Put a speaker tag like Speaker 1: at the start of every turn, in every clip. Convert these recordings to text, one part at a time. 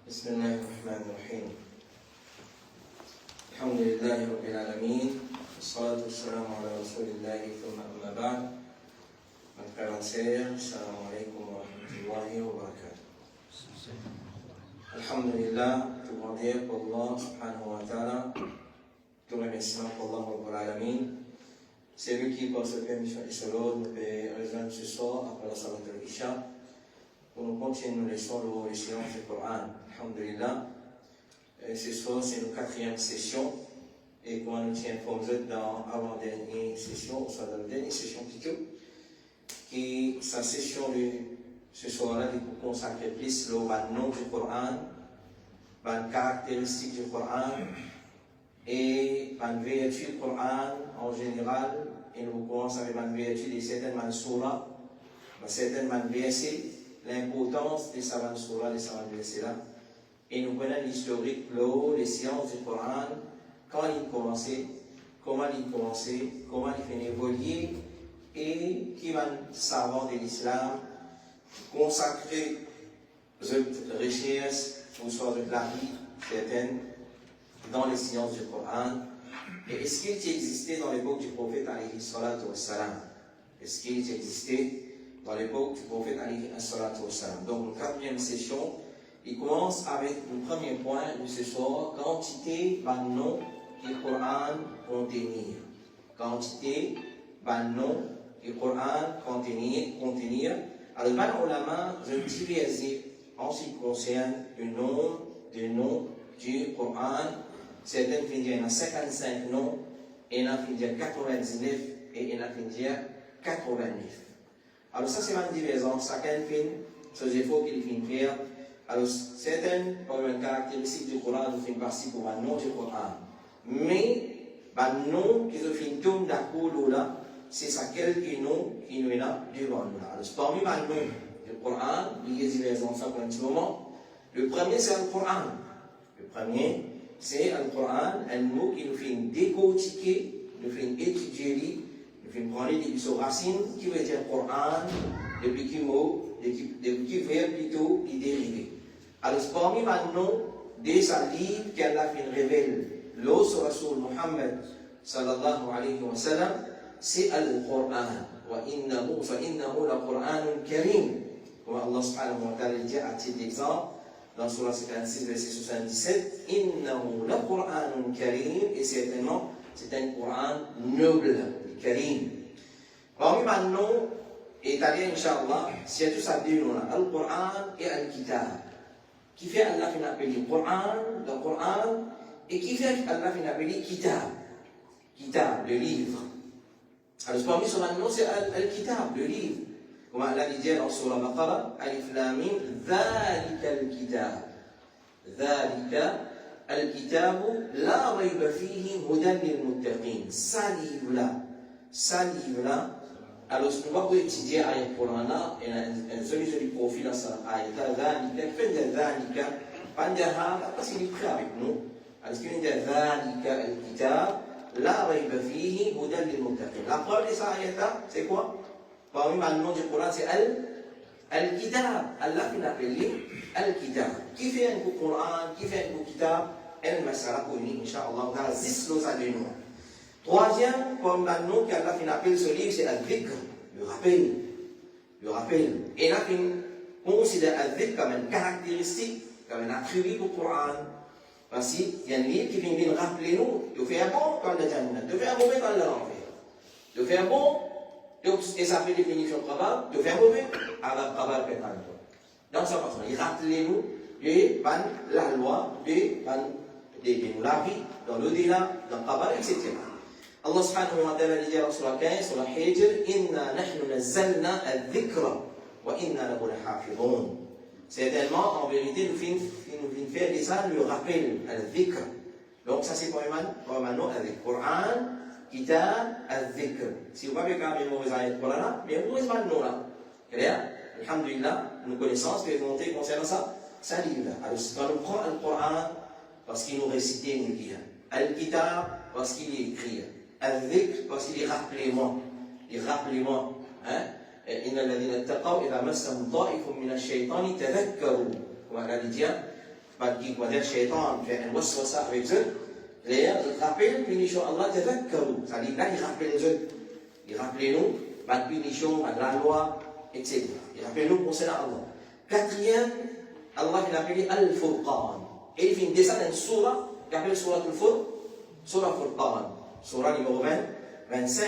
Speaker 1: بسم الله الرحمن الرحيم. الحمد لله رب العالمين والصلاة والسلام على رسول الله ثم أما بعد. Mes frères et sœurs, assalamu alaikum wa rahmatullahi wa barakatuh. Alhamdulillah, tout honneur pour Allah subhanahu wa ta'ala, tout remerciement pour Allah Rabbul Alamin. C'est lui qui, par sa permission et sa loi, nous fait rejoindre ce soir après la salat al-Isha pour nous continuer nos leçons de séances du Coran. Alhamdulillah. Ce soir, c'est notre 4e session. Et comme nous tient informé dans l'avant-dernière session, ou soit dans la dernière session plutôt, qui sa session de ce soir-là, il faut consacrer plus le nom du Coran, les caractéristiques du Coran et les vertus du Coran en général. Et nous commençons avec les vertus de certaines surahs, certaines versets, l'importance de ces surahs, de ces versets-là. Et nous prenons l'historique, les sciences du Coran, quand il commençait, comment il commençait, comment il fait évoluer, et qui va savant de l'islam consacrer cette richesse ou soit de la vie certaine dans les sciences du Coran. Et est-ce qu'il existait dans l'époque du prophète alayhi salatu wassalam? Est-ce qu'il existait dans l'époque du prophète alayhi salatu wassalam? Donc, la 4e session, il commence avec le premier point de ce soir, quantité, nom du Coran contenir. Quantité, nom du Coran contenir. Alors, les ulama ont divisé en ce qui concerne le nom du Coran. Certains finissent il y a 55 noms, et il y en a 99, et il y en a 89. Alors, ça, c'est une division. Chacun finit, ces efforts qu'il finit faire. Alors, certaines caractéristiques du Coran nous font partie pour un nom du Coran. Mais, le nom qui nous fait tout d'accord là, c'est ça quelques noms qui nous est là devant nous. Alors, parmi les noms du Coran, il y a divers enfants pour un petit moment. Le premier, c'est le Coran. Le premier, c'est le Coran, un mot qui nous fait décortiquer, nous fait étudier, nous fait prendre des racines, qui veut dire Coran, depuis qui mot, depuis qui verbe plutôt, il dérivé. Alors, parmi les noms de ce livre qu'Allah révèle, l'eau sur Rasul Muhammad sallallahu alayhi wa sallam, c'est le Coran. وَإِنَّهُ لَقُرْآنٌ كَرِيمٌ. Comme Allah subhanahu wa ta'ala dit à titre d'exemple, dans Surah 56, verset 77, إِنَّهُ لَقُرْآنٌ كَرِيمٌ. Et certainement, c'est un Coran noble, Karim. Parmi les noms, établis, Inch'Allah, c'est tout ça deux noms-là, le Coran et le Kitab. Qui fait Allah fin appelé le Coran, et qui fait Allah fin appelé Kitab. Kitab, le livre. Alors, parmi son nom, c'est Al-Kitab, le livre. Comme Allah dit dans Surah Baqarah, Alif Lam Mim, Dhalika al-Kitab. Dhalika al-Kitab, la rayba fihi hudan lil-muttaqin. Ça livre-là, alors ce qu'on va étudier à l'ayat Coran-là, et un joli profil dans cette ayat-là, Dhalika, fait de Dhalika, Pandaha, parce qu'il est prêt avec nous. Alors, ce qu'il dit Dhalika al-Kitab, la rayba fihi hudan lil-muttaqin. La preuve de cette ayat-là, c'est quoi? Parmi les noms du Coran, c'est Al-Kitab. Allah finit appelé Al-Kitab. Qui fait un Coran, qui fait un Kitab, elle m'a sera connue, Inch'Allah, dans 10 noms à deux noms. Troisième, comme le nom qu'Allah finit appelé ce livre, c'est Al-Dhikr, le rappel. Le rappel. Et là, on considère Al-Dhikr comme une caractéristique, comme un attribut au Coran. Parce qu'il y a un livre qui vient rappeler nous, de faire bon quand le Jannah, de faire mauvais quand l'enfer. De faire bon. Et ça fait définition probable, de faire mauvais, à la probable pétale. Dans sa façon, il rappelez-nous de la loi, de la vie, dans l'au-delà, dans le travail, etc. Allah subhanahu wa ta'ala dit dans Surah 15, sur la Hijr, Inna nahnu nazzalna al-dhikra wa inna lahu lahafidhun. Certainement, en vérité, nous finissons faire des ça, le rappel, al-dhikr. Donc, ça c'est pour maintenant avec le Coran, Kitab, al-dhikr. Si vous n'avez pas mémorisé le Coran, mais vous mémorisez maintenant là. Clair? Alhamdulillah, nos connaissances que vous montez concernant ça, ça livre là. Alors, quand on prend le Coran, parce qu'il nous récite, nous dit, al-Kitab, parce qu'il est écrit. Al-Dhikr, parce qu'il est rappelez-moi. Il rappelez-moi. إن الذين اتقوا إذا مسهم طائف من الشيطان تذكروا. Voilà les dieux. Pas qui quoi dire shaitan fait un waswasa avec eux. Les rappellent punition Allah tadhakkaru. Ça dit là il rappelle eux. Il rappelle nous pas de punition, pas de la loi, etc. Il rappelle nous concernant Allah. Quatrième, Allah il appelle Al-Furqan. Et il fait une descente d'une surah, il appelle surah Al-Furqan. Surah Furqan. Surah numéro 25.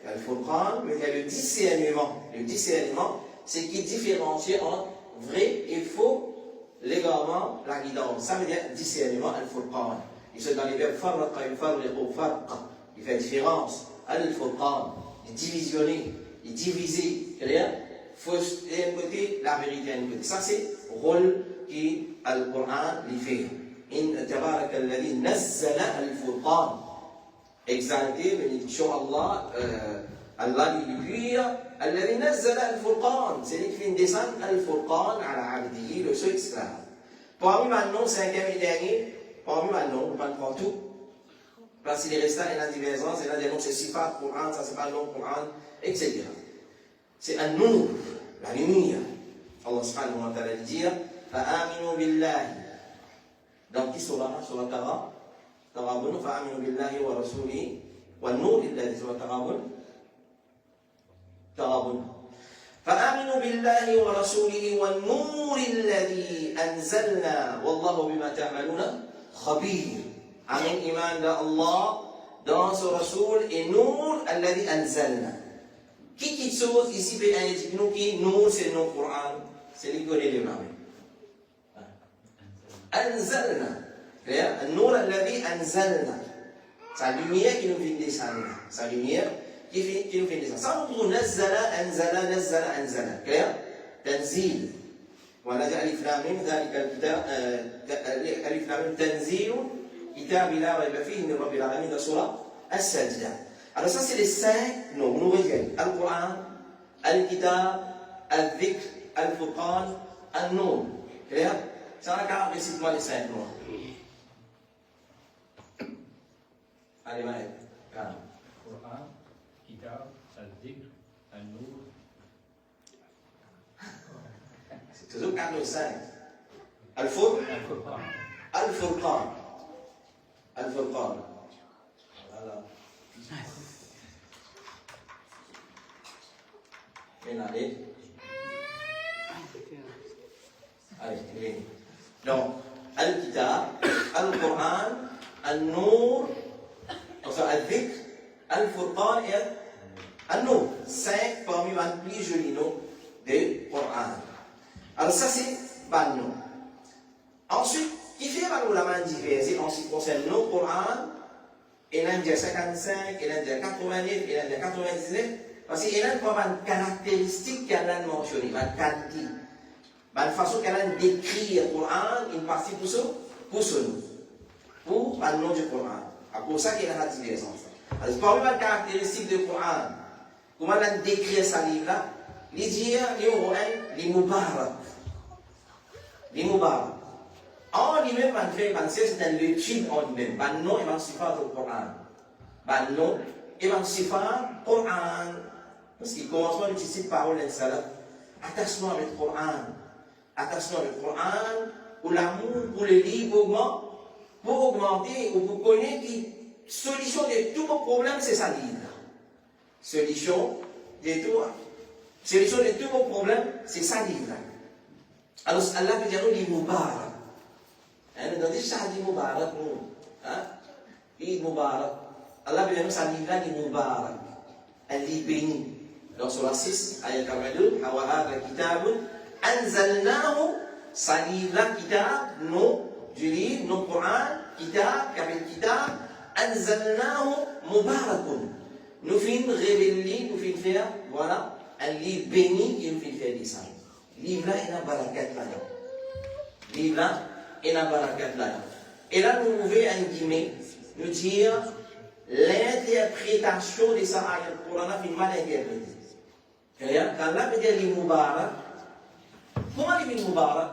Speaker 1: Al-Furqan, mais il y a le discernement. Le discernement, c'est qui différencie entre vrai et faux, légalement, la guidance. Ça veut dire discernement, Al-Furqan. Il se dans les verbes farqa, yufarriqu, farqa. Il fait différence. Al-Furqan, il divisionner, il diviser. C'est-à-dire, il faut d'un côté la vérité d'un côté. Ça, c'est le rôle qui Al-Qur'an lui fait. In tabaraka alladhi nazzala Al-Furqan. Exalté, bénédiction Allah, Allah lui dit, alladhi nazzala Al-Furqan. C'est lui qui fait une descente Al-Furqan ala abdihi, le seul esclave. Parmi maintenant, cinquième et dernier, parmi maintenant, on va prendre tout. Parce qu'il est resté, il y a divergences, il y a des noms, c'est sifat Qur'an, ça c'est pas le nom Qur'an, etc. C'est un nour, la lumière. Allah subhanahu wa ta'ala dit, fa'aminu billahi. Dans qui surah? Surah Tara. تغابن فآمنوا بالله ورسوله والنور الذي سوى تغابن فآمنوا بالله ورسوله والنور الذي أنزلنا والله بما تعملون خبير. Amen, iman de Allah dans ce Rasoul et Nour الذي أنزلنا. Qui chose ici peut indiquer nous qui Nour c'est le Coran, c'est lui qui connaît les noms. أنزلنا. النور الذي أنزلنا. Sa lumière qui nous vient descendre. Sa lumière qui nous vient descendre. Ça nous dit نزل أنزل نزل أنزل. Clair? تنزيل. ولا ألف لام ميم ذلك الكتاب ألف لام ميم تنزيل كتاب لا ريب فيه من رب العالمين de سورة السجدة. Alors ça c'est les 5 noms. Nous reviennent. Al-Qur'an, Al-Kitab, Al-Dhikr, Al-Furqan, Al-Nur. Clair? Ça regarde récite-moi les 5 noms. Allez, Maël, calme.
Speaker 2: Coran, Kitab, Al-Dhikr, Al-Nur.
Speaker 1: C'est toujours 4 ou 5. Al-Furqan. Al-Furqan. Al-Furqan. Voilà. Allez. Allez, allez. Donc, Al-Kitab, Al-Quran, Al-Nur, Al-Dhikr, Al-Furqan et Al-Nur. 5 parmi les plus jolis noms du Coran. Alors ça c'est pas nom. Ensuite, qui fait par la main diverse en ce qui concerne le Coran, il y a 55, il y a 89, il y a 99, parce qu'il y a une caractéristique qu'elle a mentionné, une qualité. Une façon qu'elle a décrit le Coran, une partie pour ce nous. Pour le nom du Coran. C'est pour ça qu'il y a la divergence. Alors, parmi les caractéristiques du Coran, comment on a décrit ce livre-là, il dit, les Mubarak. Les Mubarak. En lui-même, on fait penser c'est un l'étude en lui-même. Ben non, il va se faire le Coran. Ben non, il va se faire le Coran. Parce qu'il commence à utiliser la parole d'insalat. Attachement avec le Coran. Attachement avec le Coran, pour l'amour, pour le livre, pour augmenter ou pour connaître la solution de tous vos problèmes, c'est ça livre. Solution de tous vos problèmes, c'est ça livre. Alors Allah peut dire nous, Mubarak. Nous avons dit ça, Mubarak, nous. Eid Mubarak. Allah peut dire nous, ça livre, Mubarak. Un livre béni. Dans Surah 6, ayat 42, wa hadha kitabun anzalnahu, ça livre, kitab, non. Du livre, non Coran, kitab, kabel kitab, Anzalnahu mubarakun. Nous finissons révéler, nous finissons faire, voilà, un livre béni qui nous fait faire descendre. Livre là, il y a barakat là. Livre là, il y a barakat là. Et là, nous pouvons, en guillemets, nous dire l'interprétation de ça ayat le Coran a mal interprété. Quand là, il y a les Mubarak. Comment les Mubarak?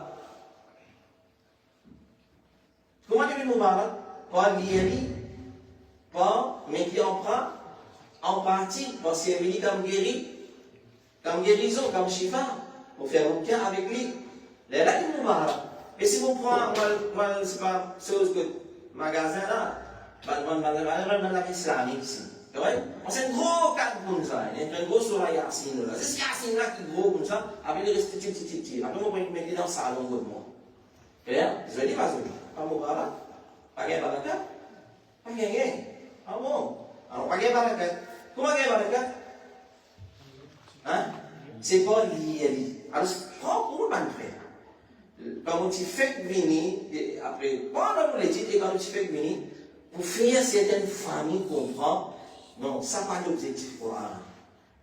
Speaker 1: Comment les Mubarak? Par l'IRI, par, mais qui en prend en partie, parce qu'il est venu comme guérison, comme shifa, pour faire un cas avec lui. Là, il est Mubarak. Et si vous prenez, moi, c'est pas chose que magasin là, dans l'islamique ici. C'est un gros cadre comme ça, un gros sur la Yassine là. C'est ce Yassine là qui est gros comme ça, avec les restes petits. Après, on peut mettre dans le salon de moi. Clair? Je vais dire, pas Mubarak, pas gain barakat, pas gain. Ah bon? Alors, pas gain barakat. Comment gain barakat? Hein? C'est pas lié. Alors, prends pour le frère. Quand tu fais venir, après, pendant les titres, et quand tu fais venir, pour faire certaines familles comprendre, non, ça n'a pas d'objectif pour Allah.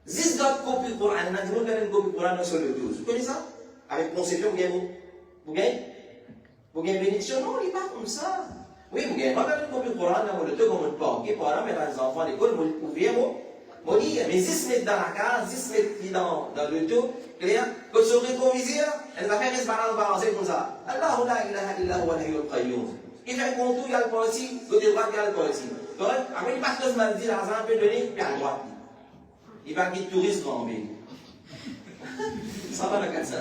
Speaker 1: Zis d'autres copies pour Allah, nous avons une copie pour Allah sur le 12. Vous connaissez ça? Avec conception, vous gagnez bénédiction? Non, il n'est pas comme ça. Oui, vous gagnez pas une copie pour Allah dans le 2 comme un porc, pour Allah, mais dans les enfants à l'école, vous pouvez dire, mais 10 mètres dans la case, 10 mètres dans le dos, clair, que ce rétroviseur, elle va faire une balance comme ça. Allahu la ilaha illa huwa al-hayyul qayyum. Il fait un contour, il y a le policy, côté droit, il y a le policy. Après, il passe que ce maladie, l'argent peut donner, puis à droite. Il va guider touriste dans le ça va la 400.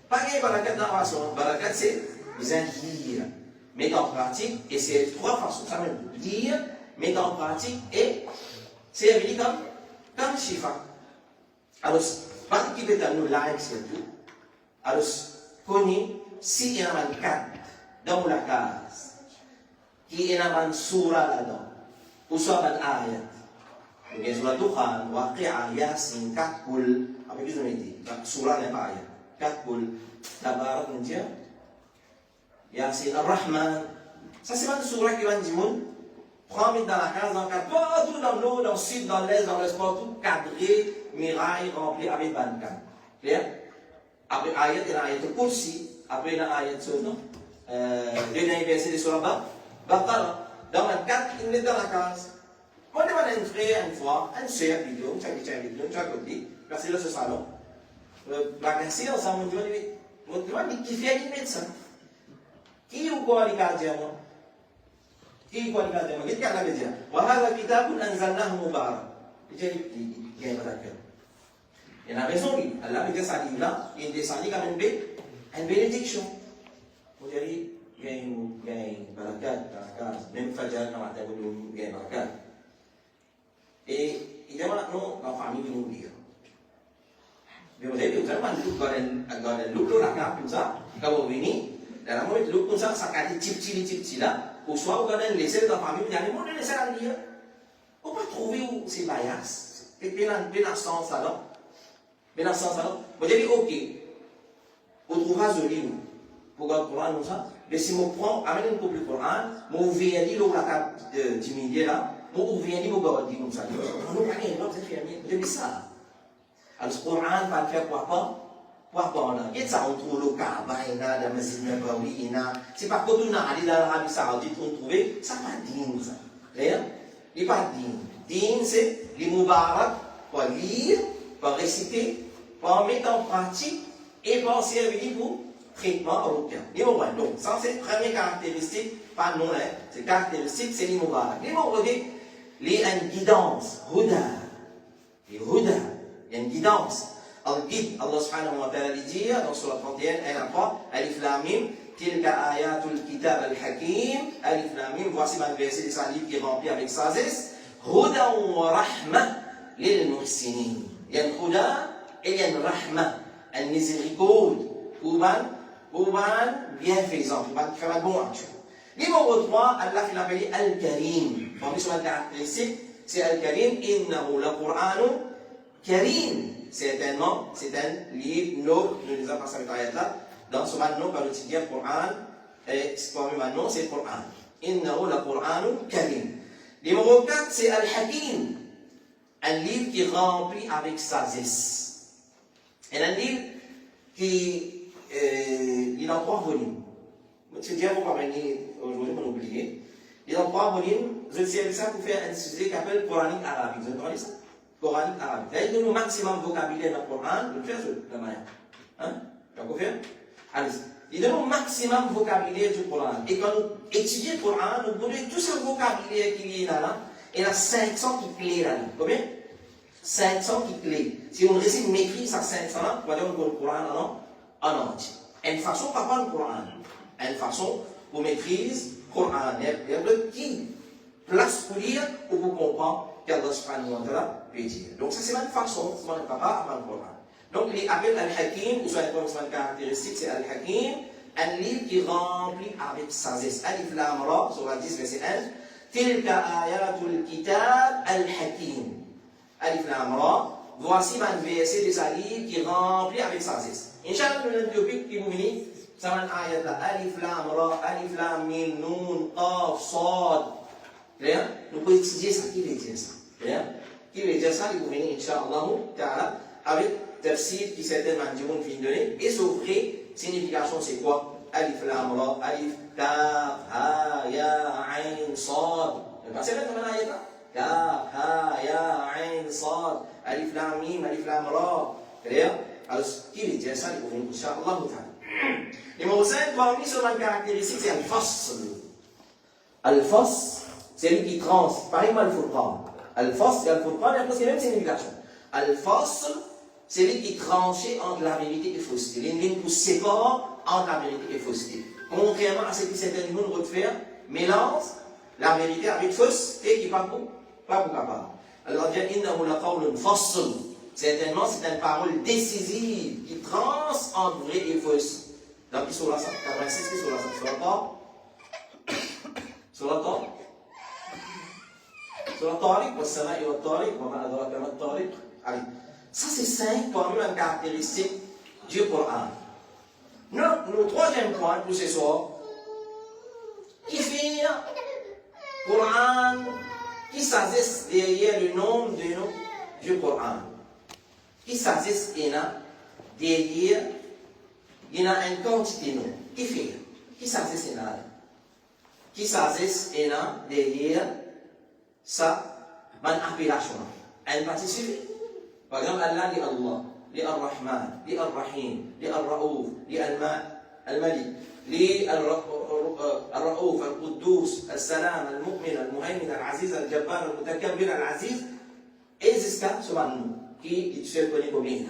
Speaker 1: Pas qu'il y ait la 4 d'innovation. La 4, c'est dire, mettre en pratique, et c'est 3 façons. Ça veut dire, mettre en pratique, et c'est évident comme chiffre. Alors, pas qui peut nous like, c'est tout. Alors, connais, s'il y en a 4 dans la case, qui y en a une surah là-dedans, ou soit une ayat. Donc, il y a une Dukhan, Waqi'a, Yasin, 4 poules, avec ce que je dis, surah n'est pas ayat. 4 poules, Tabarak, on dit, Yasin, Ar-Rahman. Ça, c'est pas une surah qui va dire, prends dans la case, dans le cadre, partout dans l'eau, dans le sud, dans l'est, dans l'espoir, tout cadré, miraille, rempli avec 24. Clair? Après, ayat, il y a ayat Kursi, après, il y a ayat sur non? Deuxième verset de Surah Baqarah. Dans 24, il est dans la case. Moi, je demande à un frère, une fois, un sœur, vidéo, chaque côté, parce que là, ce salon. La cassée, ensemble, on demande qui fait les médecins. Qui ou quoi les gardiens, moi? Qui ou quoi les gardiens, moi? Qu'est-ce qu'il y a là, média? Wahada kitabun anzalnahu mubarak. Il y a un barakat. Il y a raison, lui. Allah me dit ça, là, il descend comme une bénédiction. Vous avez un barakat dans la case, même Fajr, dans la table, il y a un barakat. Et il y a maintenant la famille qui nous dit. Mais vous avez un look dans la carte, comme ça, quand vous venez, dans la moment, look comme ça, ça a des petits là, ou soit vous avez laissé dans la famille, vous avez dit, on laisse la lire. On peut trouver où c'est bias. Et puis, dans le sens là, vous avez dit, ok, vous trouvez joli, pour le Coran, comme ça. Mais si je prends, amène une copie du Coran, je viens dire la carte d'immédiat là, je viens dire, je dis comme ça. Non, pas rien, vous avez ça. Alors, le Coran va faire quoi pas? Pourquoi on a ça, on trouve le Kaaba, la Masjid Nabawi, c'est pas quand on a allé dans l'Arabie Saoudite, on trouve, ça pas digne, ça. Clair? Il n'est pas digne. Digne, c'est les Mubarak, pour lire, pour réciter, pour mettre en pratique et pour servir pour traitement européen. Numéro 1. Donc, ça, c'est la première caractéristique, pas non, c'est caractéristique, c'est les Mubarak. Numéro 2, il y a une guidance, Huda. Les Huda, il y a une guidance. Al-Guide, Allah subhanahu wa ta'ala dit dans Surah 31, ayat 3, Alif Lam Mim, Tilka ayatul kitab al-hakim, Alif Lam Mim, voici un verset de sa livre qui est rempli avec sagesse, Huda wa rahma lil muhsinin. Il y a une Huda et il y a une rahma, une miséricorde, pour bienfaisant, pour faire un bon action. Numéro 3, Allah l'a appelé Al-Karim. Parmi sur la caractéristique, c'est Al-Karim, Innahu la Qur'anu Karim. Certainement, c'est un livre noble, nous les avons passé avec l'ayat là, dans ce nom, par le titre Coran, et ce qu'on maintenant, c'est le Coran. Innahu la Qur'anun Karim. Numéro 4, c'est Al-Hakim. Un livre qui est rempli avec sagesse. Et un livre qui il est en 3 volumes. C'est déjà vous parvenir aujourd'hui, on oublié. Il est en 3 volumes. Je sais ça pour faire un sujet qui s'appelle Coranique arabique. Vous entendez ça? Coranique arabique. C'est-à-dire que le maximum de vocabulaire dans le Coran, je le fais sur la manière. Hein? Vous faire? Allez. Il donne le maximum de vocabulaire du Coran. Et quand nous étudions le Coran, nous prenons tout ce vocabulaire qui est là. Et il y a 500 qui clés là. Combien? 500 qui clés. Si on récite m'écrit ça 500 là, on va dire qu'on le Coran en entier. Une façon pour apprendre le Coran. Une façon pour maîtriser le Coran. Il y a une qui place pour lire ou pour comprendre qu'Allah subhanahu wa ta'ala peut dire. Donc ça c'est une façon, c'est mon papa apprendre le Coran. Donc, il appelle Al-Hakim, ou soit une caractéristique, c'est Al-Hakim, un livre qui remplit avec sagesse. Alif Lam Ra, sur la 10, verset 1. Tilka ayatul kitab Al-Hakim. Alif Lam Ra, voici un verset de ce livre qui remplit avec sagesse. Inch'Allah, le topic qui vous vient, c'est un ayat là. Alif Lam Ra, Alif Lam Mim, Nun, Qaf, Sad. Clair? Nous pouvons étudier ça. Qui veut dire ça? Clair? Qui veut dire ça? Il vous vient, Inch'Allah, avec tafsir qui certainement diront une fin de donner, et sauf vrai, signification c'est quoi? Alif Lam Ra, Alif Kaf, Ha, Ya, Ain, Sad. C'est même comme un ayat là? Kaf, Ha, Ya, Ain, Sad. Alif Lam Mim, Alif Lam Ra. Clair? Alors, qui veut dire ça? Il vous vient, Inch'Allah. Numéro 5, parmi sur la caractéristique, c'est Al-Fasl. Al-Fasl, c'est lui qui trans, pareil Al-Furqan. Al-Fasl et Al-Furqan, et c'est la même signification. Al-Fasl, c'est lui qui tranchait entre la vérité et la fausseté. Il y a une ligne qui sépare entre la vérité et la fausseté. Contrairement à ce que certains gens veulent faire, mélange la vérité avec la fausseté qui n'est pas capable. Alors, il dit Innahu la qawlun fasl. Certainement, c'est une parole décisive qui tranche entre vrai et fausse. Donc, qui sont là, ça 86, qui sont là, ça sur la table. Sur la table. Sur la tariq, wa sama'i wa tariq, wa ma adraka ma tariq. Allez. Ça, c'est 5 parmi les caractéristiques du Coran. Le troisième point pour ce soir, qui fait Coran, qui s'agisse derrière le nom de nous du Coran. Qui s'agisse derrière, il y a une quantité de noms. Qui fait? Qui s'agisse derrière? Qui s'agisse derrière ça, une appellation. Un parti suffit. Par exemple, Allah dit Allah, dit Ar-Rahman, dit Ar-Rahim, dit Ar-Ra'ouf, dit Al-Malik, dit Ar-Ra'ouf, Al-Quddus, Al-Salam, Al-Mu'min, Al-Muhaymin, Al-Aziz, Al-Jabbar, Al-Mutakabbir, Al-Aziz, et jusqu'à ce nom qui se connaît comme il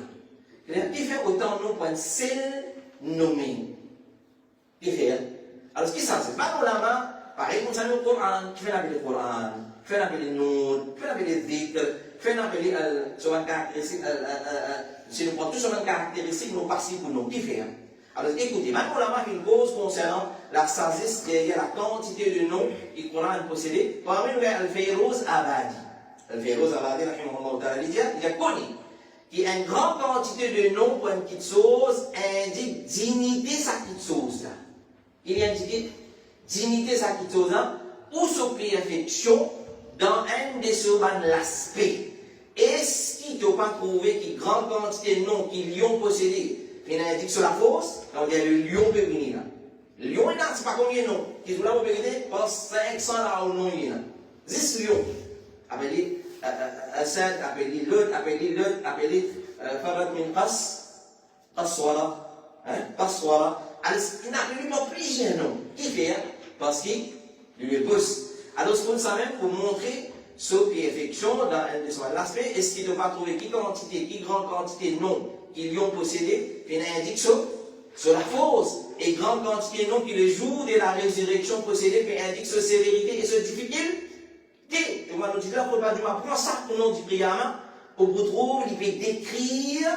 Speaker 1: qui fait autant de noms pour un seul nommé. Qui fait? Alors, ce qui s'en c'est pas dans la main, pareil, comme ça, le Coran, qui fait l'appeler le Coran, fait l'appeler le Nour, fait l'appeler le Dhikr, fait l'appeler sur un caractéristique, si nous prenons tout sur un caractéristique, nous passons pour nous. Qui fait? Alors, écoutez, maintenant, la main, une cause concernant la sagesse derrière la quantité de noms que le Coran possédé. Parmi nous, il y a Al-Fayrouz Abadi. Al-Fayrouz Abadi, il a connu qui a une grande quantité de noms pour une petite chose, indique dignité sa petite chose. Il y a indiqué dignité sa petite chose, ou sa perfection dans un de ces aspects. Est-ce qu'il n'a pas trouvé qu'il y a une grande quantité de noms qui lion possédé, il indique sur la force, donc il y a le lion peut venir là. Le lion est là, c'est pas combien de noms. Qui sont là pour vérité, pas 500 là au nom il est là. 10 lions. Appelé Assad, appelé Lut, appelé Farad min Qaswara. Qaswara. Alors, il n'a plus pas plusieurs noms. Qui fait? Parce qu'il lui pousse. Alors, c'est pour ça même, pour montrer sa perfection dans un de son aspect, est-ce qu'il ne doit pas trouver qui grande quantité de noms qu'ils lui ont possédé, il indique sur la force, et grande quantité de noms qui le jour de la résurrection possédé, puis indique sa sévérité et sa difficulté. Et moi, nous disons, là, pour pas dire, prends ça pour nom du prière, pour vous trouver, il peut décrire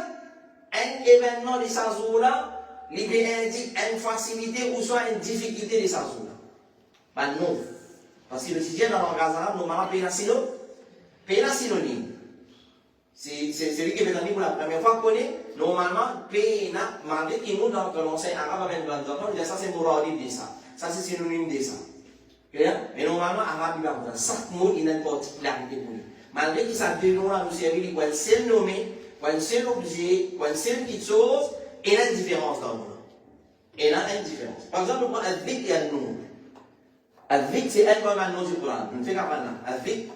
Speaker 1: un événement de sa jour-là, il peut indiquer une facilité ou soit une difficulté de sa jour-là. Ben non. Parce que le sujet dans le langage arabe, normalement, paye la synonyme. C'est celui qui est venu pour la première fois qu'on connaît, normalement, paye la, malgré qu'il nous, dans l'enseigne arabe avec le grand enfant, ça c'est moradif de ça. Ça c'est synonyme de ça. Mais normalement, l'arabe, il va avoir chaque mot, il a une particularité pour lui. Malgré qu'il s'appelle nous, là, nous servir, il y a un seul nommé, il y a un seul objet, il y a une seule petite chose, et il y a une différence dans le monde. Et il y a une différence. Par exemple, on prend Advik et Al-Nour. Advik, c'est un comme un nom du Coran. On fait qu'à là. Advik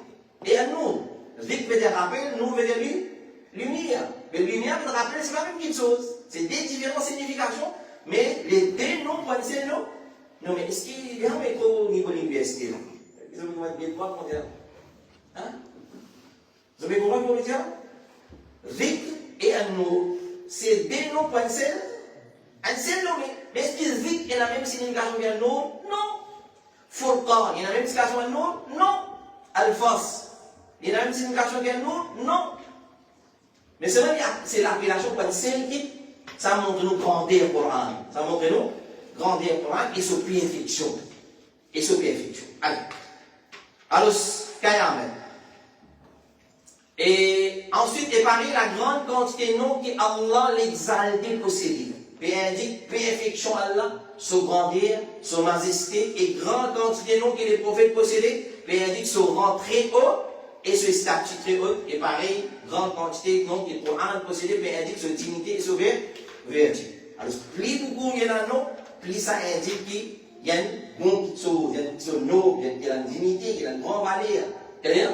Speaker 1: et Al-Nour. Advik veut dire rappel, Nour veut dire lumière. Mais lumière, le rappel, c'est pas la même petite chose. C'est des différentes significations, mais les deux noms pour un seul nom. Non, mais est-ce qu'il y a un métro au niveau de l'université là? Ils ont besoin de quoi pour dire? Hein? Vous avez compris pour le dire? Zik et An-Nour, c'est deux noms pour un seul nom. Mais est-ce que Zik est la même signification qu'An-Nour? Non. Furqan, il y a la même signification qu'An-Nour? Non. Al-Fas, il y a la même signification qu'An-Nour? Non. Mais c'est vrai que c'est l'appellation pour un seul type. Ça montre nous grandeur Coran. Ça montre nous grandeur Coran et sa perfection. Allez. Alors, Kayamet. Et ensuite, épargner la grande quantité de noms que Allah l'exalté possède. Et indique perfection Allah, sa grandeur, sa majesté et grande quantité de noms que les prophètes possédaient. Et indique son rang très haut et ce statut très haut. Et pareil, grande quantité de noms que le Coran possédait. Et indique sa dignité et sa vertu. Alors, plus beaucoup il y en a non, plus ça indique qu'il y a une bonne chose, il y a une chose noble, il y a une dignité, il y a une grande valeur. Clair?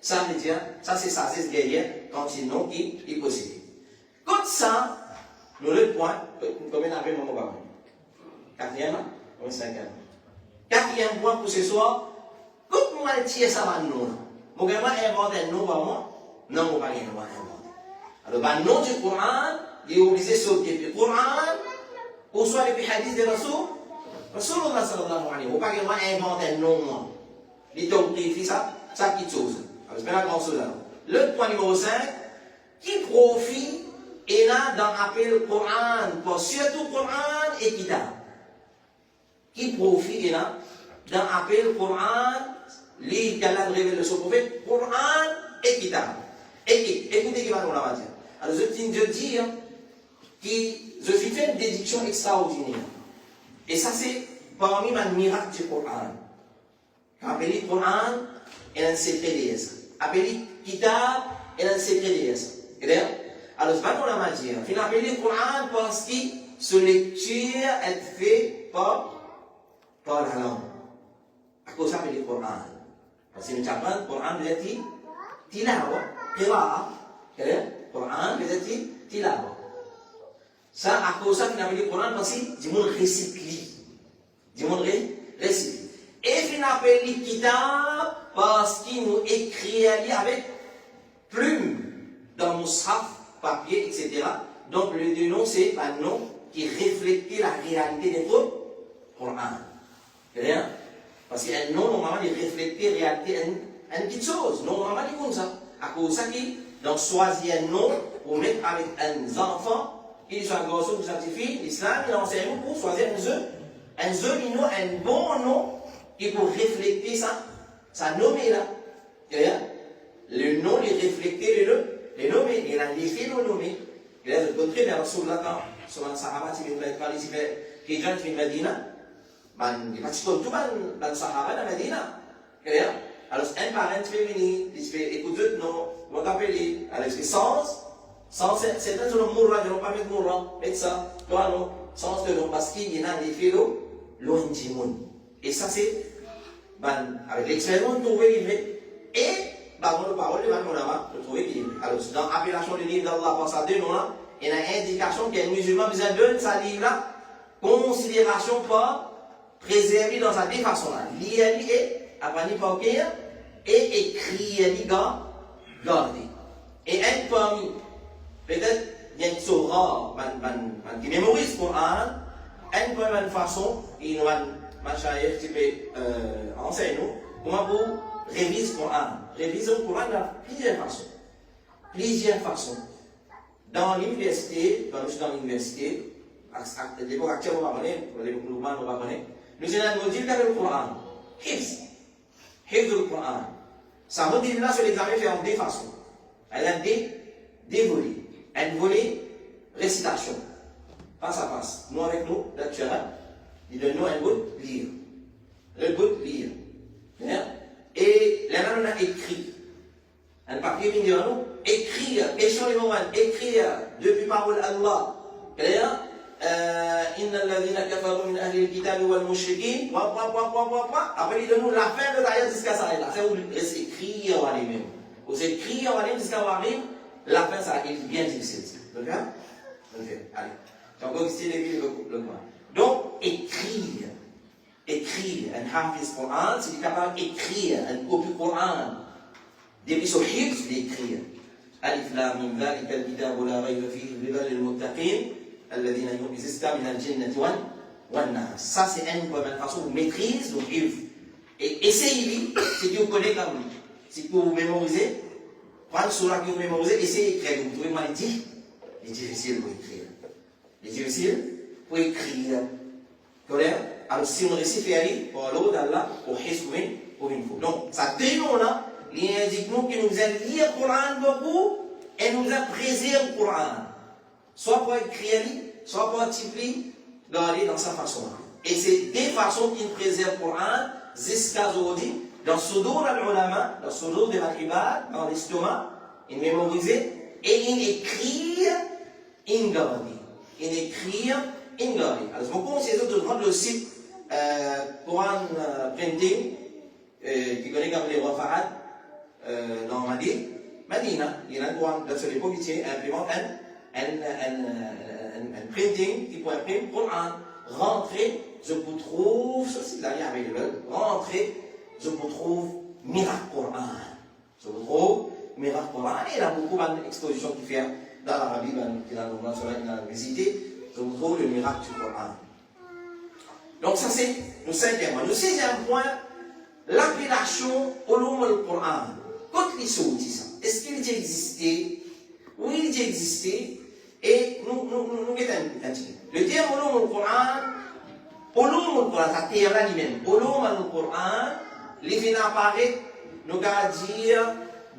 Speaker 1: Ça veut dire, ça c'est ça, c'est derrière quand il nom qui est possédé. Comme ça, le point, combien d'avez mon mot? Quatrième, ou cinquième? Quatrième point pour ce soir, quand moi tiens ça va nous, mon gars invente un nom pour moi, non, mon pas rien inventer. Alors, le nom du Coran, il est obligé de sauter le Coran, ou soit les hadiths de Rasulullah sallallahu alayhi wa sallam. Vous ne pouvez pas inventer un nom, moi. Il est ça petite chose. Alors, c'est pas la grande chose là. Le point numéro 5, qui profite est là dans l'appel Coran, pour surtout Coran et Kitab. Qui profite est là dans l'appel Coran, livre qu'Allah révèle sur le prophète, Coran et Kitab. Écoutez ce qu'il va nous dire. Alors, je dis que je suis fait une déduction extraordinaire. Et ça, c'est parmi les miracles du Coran. Appelé Coran, et un secret de ça. Appelé Kitab, et un secret de ça. Clair? Alors, c'est pas qu'on a dit. Il a appelé Coran parce que sa lecture est faite par la langue. À cause ça, appelé Coran. Parce que nous avons le Coran veut dire tilawa, qira'a. Clair? Coran veut dire tilawa. Ça, à cause ça, il a appelé Coran parce que du monde récite. Du monde récite. Et il a appelé Kitab parce qu'il nous écrit avec plume dans Mus'haf, papier, etc. Donc le deux noms, c'est un nom qui reflète la réalité des Coran. Rien? Parce qu'un nom, normalement, il reflète la réalité d'une petite chose. Normalement, il est comme ça. À cause de ça, donc choisir un nom pour mettre avec un enfant, qu'il soit un garçon ou une fille, l'islam, il enseigne pour choisir un joli nom, un bon nom, qui pour refléter ça nommé là. Le nom, il reflète le nommé, il a l'effet le nommé. Et là, je contraire, mais sur la temps, sur un Sahaba, si vous voulez parler, si vous voulez, gens qui viennent de Medina, il va tout dans le Sahaba, dans Medina. Alors, un parent féminin, il fait, écoute, non, on va t'appeler, alors, il fait sens, certains sont mourants, ils ne vont pas mettre mourant, mettre ça, toi non, sens de non, parce qu'il y a des faits loin du monde. Et ça, c'est, avec l'expérience, trouver l'image. Et, on le parole, on a trouvé l'image. Alors, dans l'appellation du livre d'Allah, pour ça, deux noms là, il y a une indication qu'un musulman besoin de sa livre là, considération par préserver dans sa façon là. Lire et apprendre par cœur et écrire et garder. Et un parmi, peut-être, il y a une chose rare, qui mémorise le Coran, une façon, il y a un qui peut enseigner nous, comment vous réviser le Coran. Réviser le Coran de plusieurs façons. Dans l'université, quand nous sommes dans l'université, à l'époque actuelle, on va connaître, nous avons un module qui s'appelle le Coran. Hifz le Coran. Ça module là sur l'examen fait en deux façons. Elle a des volets. Un volet récitation, face à face. Nous avec nous, lecture, il donne nous un bout lire. Le bout lire. qui vient dire nous, écrire, question les moments, écrire depuis parole Allah. D'ailleurs, إن الذين كفروا من أهل الكتاب والمشركين après il donne la fin de l'ayat jusqu'à ça et là c'est écrire en lui-même ou c'est écrire en lui-même jusqu'à arriver la fin ça est bien difficile ok allez donc ici le point donc écrire un hafiz Coran c'est capable d'écrire un copie Coran depuis son hifz d'écrire alif lam mim ذلك الكتاب لا ريب فيه هدى للمتقين الذين يؤمنون من الجنة والنار. Ça c'est une bonne façon de maîtrise donc et essayez si vous connaissez comme si vous mémorisez prendre surah que vous mémorisez essayez d'écrire vous trouvez mal dit c'est difficile pour écrire c'est difficile pour écrire alors si on réussit à faire pour l'eau d'Allah au hisbin pour une fois donc ça dénonce là il indique nous que nous allons lire le Coran beaucoup et nous allons préserver le Coran soit pour écrire, soit pour multiplier, dans sa façon. Et c'est des façons qu'il préserve le Coran jusqu'à aujourd'hui, dans Sudur al-Ulama, dans Sudur de l'Ibad, dans l'estomac, il mémorise et il écrit in Gadi. Il écrit in Gadi. Alors, je vous conseille de prendre le site Quran Printing, qui connaît comme les rois Fahad, dans Madina. Il y a un Quran, dans cette époque, qui implémente un printing qui peut imprimer Coran. Rentrez, je vous trouve, ceci là, il y a available. Rentrez, je vous trouve miracle Coran. Je vous trouve miracle Coran. Et il y a beaucoup d'expositions qui fait dans l'Arabie, qui a visité. Je vous trouve le miracle du Coran. Donc ça c'est le cinquième point. Le sixième point, l'appellation Ulum al-Coran. Quand il sortit ça, est-ce qu'il a existé? Oui, il a existé. Et nous le terme Ulum al-Quran, ça terme là lui-même. Ulum al-Quran, il vient apparaître, nous allons dire,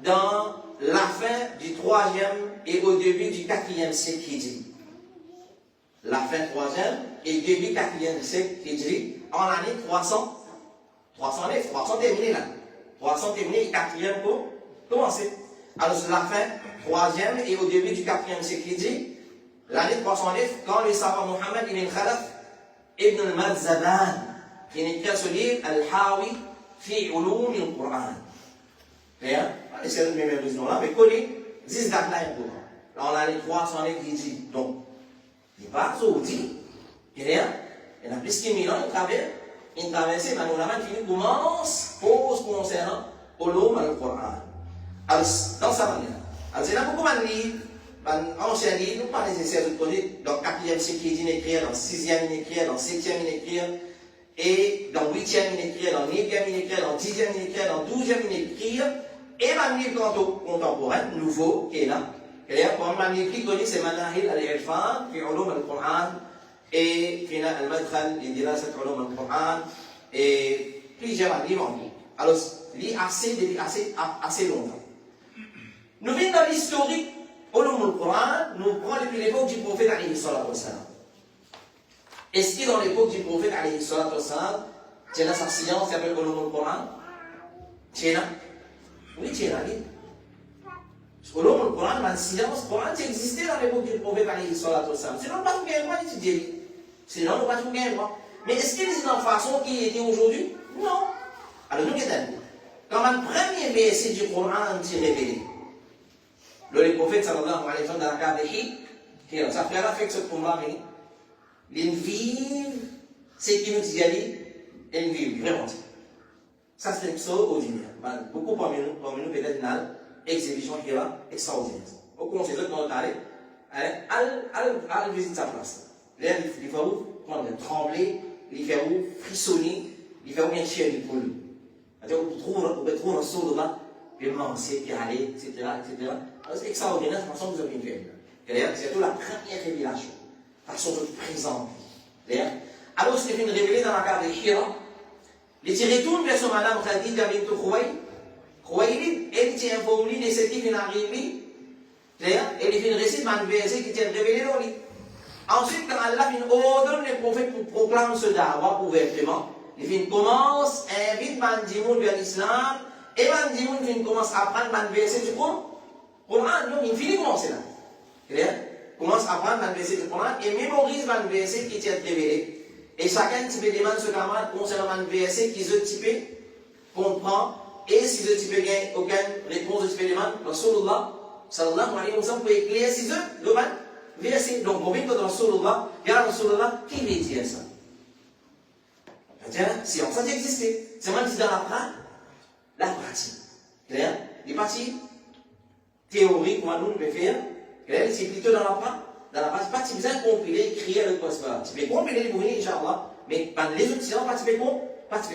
Speaker 1: dans la fin du 3e et au début du 4e siècle Hijri. La fin 3e et début 4e siècle Hijri, en l'année 309, 300 terminé là. 300 terminé, 4e pour commencer. Alors, c'est la fin 3e et au début du 4e siècle Hijri, l'année 309, quand le savant Mohammed ibn Khalaf ibn al-Madzaban, qui écrit ce livre, Al-Hawi fi Ulum al-Quran. Bien, on essaie de mémoriser là, mais connaît 10 dates là en l'année 309 Hijri. Donc, il n'est pas saoudi, il y a plus de 1000 ans, il traverse, mais nous commence, pose concernant Ulum al-Quran. Alors, dans sa manière. Alors, c'est là beaucoup de livres, anciens livres, nous pas nécessaire de connaître, dans le 4e siècle, il écrit, dans le 6e, il écrit, dans le 7e, il écrit, et dans le 8e, il écrit, dans le 9e, il écrit, dans le 10e, il écrit, dans le 12e, il écrit, et même livre contemporain, nouveau, qui est là. Et là, pour un livre qui connaît, c'est Manahil al-Irfan, fi Ulum al-Quran, et Fina al-Madkhal, li Dirasat Ulum al-Quran, et plusieurs livres en tout. Alors, il est assez longtemps. Nous venons dans l'historique, Ulum al-Quran, nous prenons depuis l'époque du prophète alayhi salatu wassalam. Est-ce que dans l'époque du prophète alayhi salatu wassalam, tu as sa science qui s'appelle Ulum al-Quran? Tu as? Oui, tu as. Ulum al-Quran, la science, le Coran, ça existait dans l'époque du prophète alayhi salatu wassalam. Sinon, pas tout gain moi d'étudier. Sinon, pas tout gain moi. Mais est-ce qu'il est dans la façon qui était aujourd'hui? Non. Alors, nous, qu'est-ce que quand le premier verset du Coran est révélé, le prophète sallallahu alayhi wa sallam dans la carte de Hit, ça fait avec ce combat, mais ils vivent ce qui nous dit, ils vivent vraiment. Ça, c'est une chose ordinaire. Beaucoup parmi nous, peut-être, une exhibition qui est extraordinaire. Au conseil de quand on allait visiter sa place. Là, il faut trembler, il faut frissonner, il faut bien chier du poule. On peut trouver un saut là, puis lancer, puis aller, etc. C'est extraordinaire la façon que vous avez fait. C'est surtout la première révélation, la façon de présenter. Alors, c'est une révélée dans la carte de Hira. Les retourne vers son madame Khadija bint Khuwaylid, elle était informée de ce qui vient d'arriver. Elle est une récite manifestée qui était révélée dans lui. Ensuite, quand Allah ordonne les prophètes pour proclamer ce dawa ouvertement, il commence à inviter Mandimoun vers l'islam, et Mandimoun commence à apprendre manifester du Coran. Coran, il finit commencer là. Clair? Commence à apprendre un verset du Coran et mémorise un verset qui t'est révélé. Et chacun type demande ce camarade concernant un verset qui se type comprend et si je type gagne aucune réponse de type demande, Rasulullah sallallahu alayhi wa sallam peut éclairer si je le verset. Donc, pour venir de Rasulullah, il y a Rasulullah qui veut dire ça. C'est-à-dire, si on sait exister, c'est moi qui dis dans la pratique. Clair? Les parties théoriques, moi, nous, on peut faire. Clair? C'est plutôt dans la partie besoin de compiler, écrire le poste. Tu peux compiler les mouvements, Inch'Allah, mais dans les autres séances, tu peux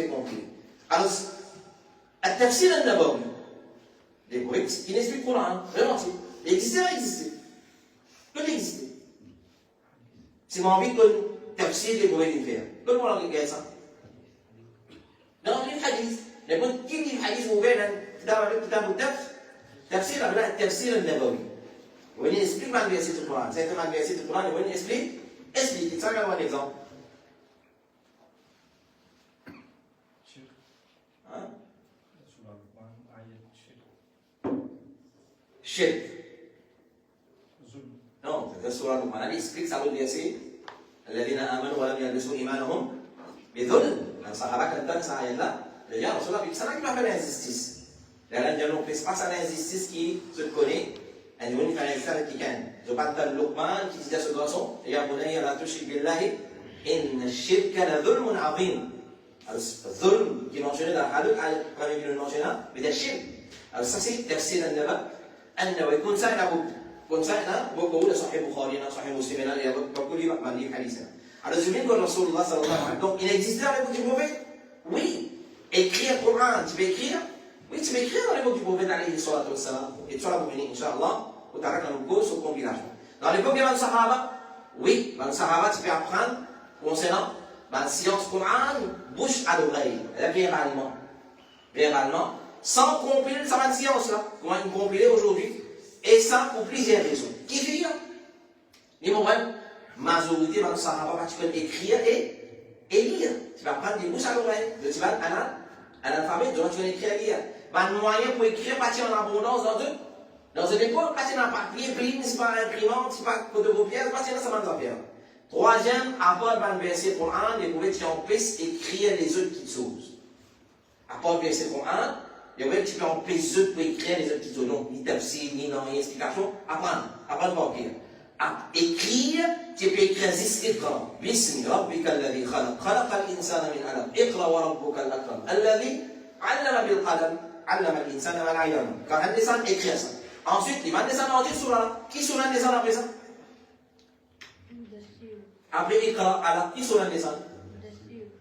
Speaker 1: compiler. Alors, à tafsir al-Nabawi, les poètes qui n'expliquent le Coran, vraiment, il existait, il existait. Tout existait. C'est mon envie que tafsir les poètes de faire. Comment on regarde ça? Dans les hadiths, les poètes qui disent hadiths ouverts dans le kitab tafsir, tafsir al-Nabawi. Vous voyez, explique un verset du Coran. C'est un verset du Coran, vous voyez, explique. Ça, regarde un exemple. Hein? Shirk. Non, c'est surah Luqman. Il explique ça le verset. الذين آمنوا ولم يلبسوا إيمانهم بظلم. Les Sahaba qui entendent ça ayat-là, le gars, Rasulullah, c'est ça qui va faire l'injustice. Les gens ne fassent pas ça l'injustice qui se connaît. Et nous, on fait l'injustice avec quelqu'un. Je parle de Luqman qui disait à ce garçon, يا بني لا تشرك بالله إن الشرك لظلم عظيم. الظلم qui est mentionné dans le hadith, premier qui le mentionne, mais c'est shirk. Alors ça c'est tafsir al-Nabawi. أنه يكون سائل كن سائل بقول صحيح البخاري صحيح مسلم أنا بقول لي ما لي حديثا. Alors je viens de Rasulullah sallallahu alayhi wa sallam. Donc il existait dans l'époque du prophète? Oui. Écrire le Coran, tu peux écrire? Oui, tu peux écrire dans l'époque du prophète alayhi salatu wa sallam. Et tu vas vous venir, Inch'Allah, au tarak dans le cours sur compilation. Dans l'époque des Sahaba, oui, dans les Sahaba tu peux apprendre concernant la science Coran, bouche à l'oreille, verbalement, sans compiler sa science-là, comment il compiler aujourd'hui, et ça pour plusieurs raisons. Qui fait? Numéro 1, majorité dans le Sahaba, tu peux écrire et lire. Tu vas prendre des bouches à l'oreille, tu vas analphabète, donc tu vas écrire et lire. Un moyen pour écrire, partir en abondance dans une époque, partir dans papier, plume, c'est pas imprimante, c'est pas photocopieur, partir dans sa main d'affaires. Troisième, apporte un verset Coran, les pouvez tu empêcher écrire les autres petites choses. Apporte verset Coran, les pouvez tu peux empêcher les autres pour écrire les autres petites choses. Donc, ni tafsir, ni non, ni explication. Apprendre par écrire. Écrire, tu peux écrire 10 écrans. Bismi rabbika alladhi khalaq, khalaqa al-insana min alaq, iqra wa rabbuka al-akram, alladhi allama bil qalam, allama al-insana ma la ya'lam. Quand un descend, écrire ça. Ensuite, il va descendre en sur là. Qui sur un descend après ça? Après Iqra, alors, qui sont les descendants?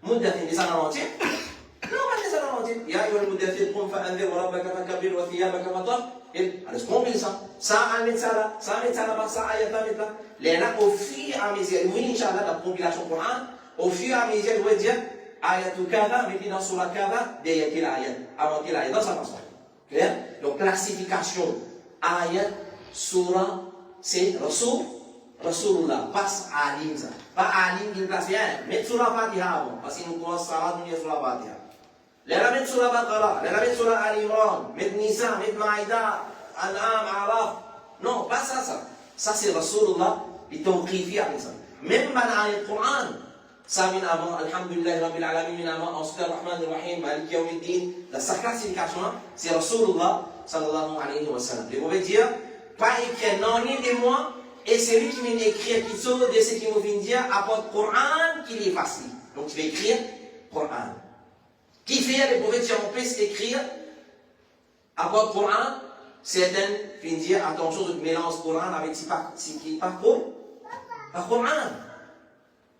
Speaker 1: Muddathir, descendant en entier? Non, pas descendant en entier. Ya ayyuhal muddathir, qum fa'anzir wa rabbaka fakabbir wa thiyabaka fatahhir. Alors, ce qu'on met ça, ça amène ça là, ça ayat là, les là, au fur et à mesure, oui, Inch'Allah, la compilation Coran, au fur et à mesure, on va dire, ayatul kada, mais dans surah kada, derrière quel ayat, avant quel ayat, dans sa façon. Clair? Donc, classification, ayat, surah, c'est Rasulullah, pas alim ça. Pas alim qui place bien. Mettre sur la Fatiha avant. Parce que nous commençons salat, nous sur la Fatiha. Les la mettre sur la Baqara, les la mettre sur la Al-Imran, mettre Nisa, mettre Maïda, An'am, Araf. Non, pas ça. Ça c'est Rasulullah, il tawqifi avec ça. Même dans le Coran, ça vient avant, Alhamdulillah, Rabbil Alamin, min avant, ensuite Ar-Rahman Ar-Rahim, Malik Yawmiddin. Sa classification, c'est Rasulullah, sallallahu alayhi wa sallam. Je vais dire, pas écrit, non, ni des mois. Et celui qui vient écrire, qui sort de ce qu'il me vient dire, apporte Coran qui est facile. Donc tu vas écrire Coran. Qui fait les prophètes qui empêchent d'écrire, apporte Coran, certains viennent dire, attention, je mélange Coran avec ce qui n'est pas Coran.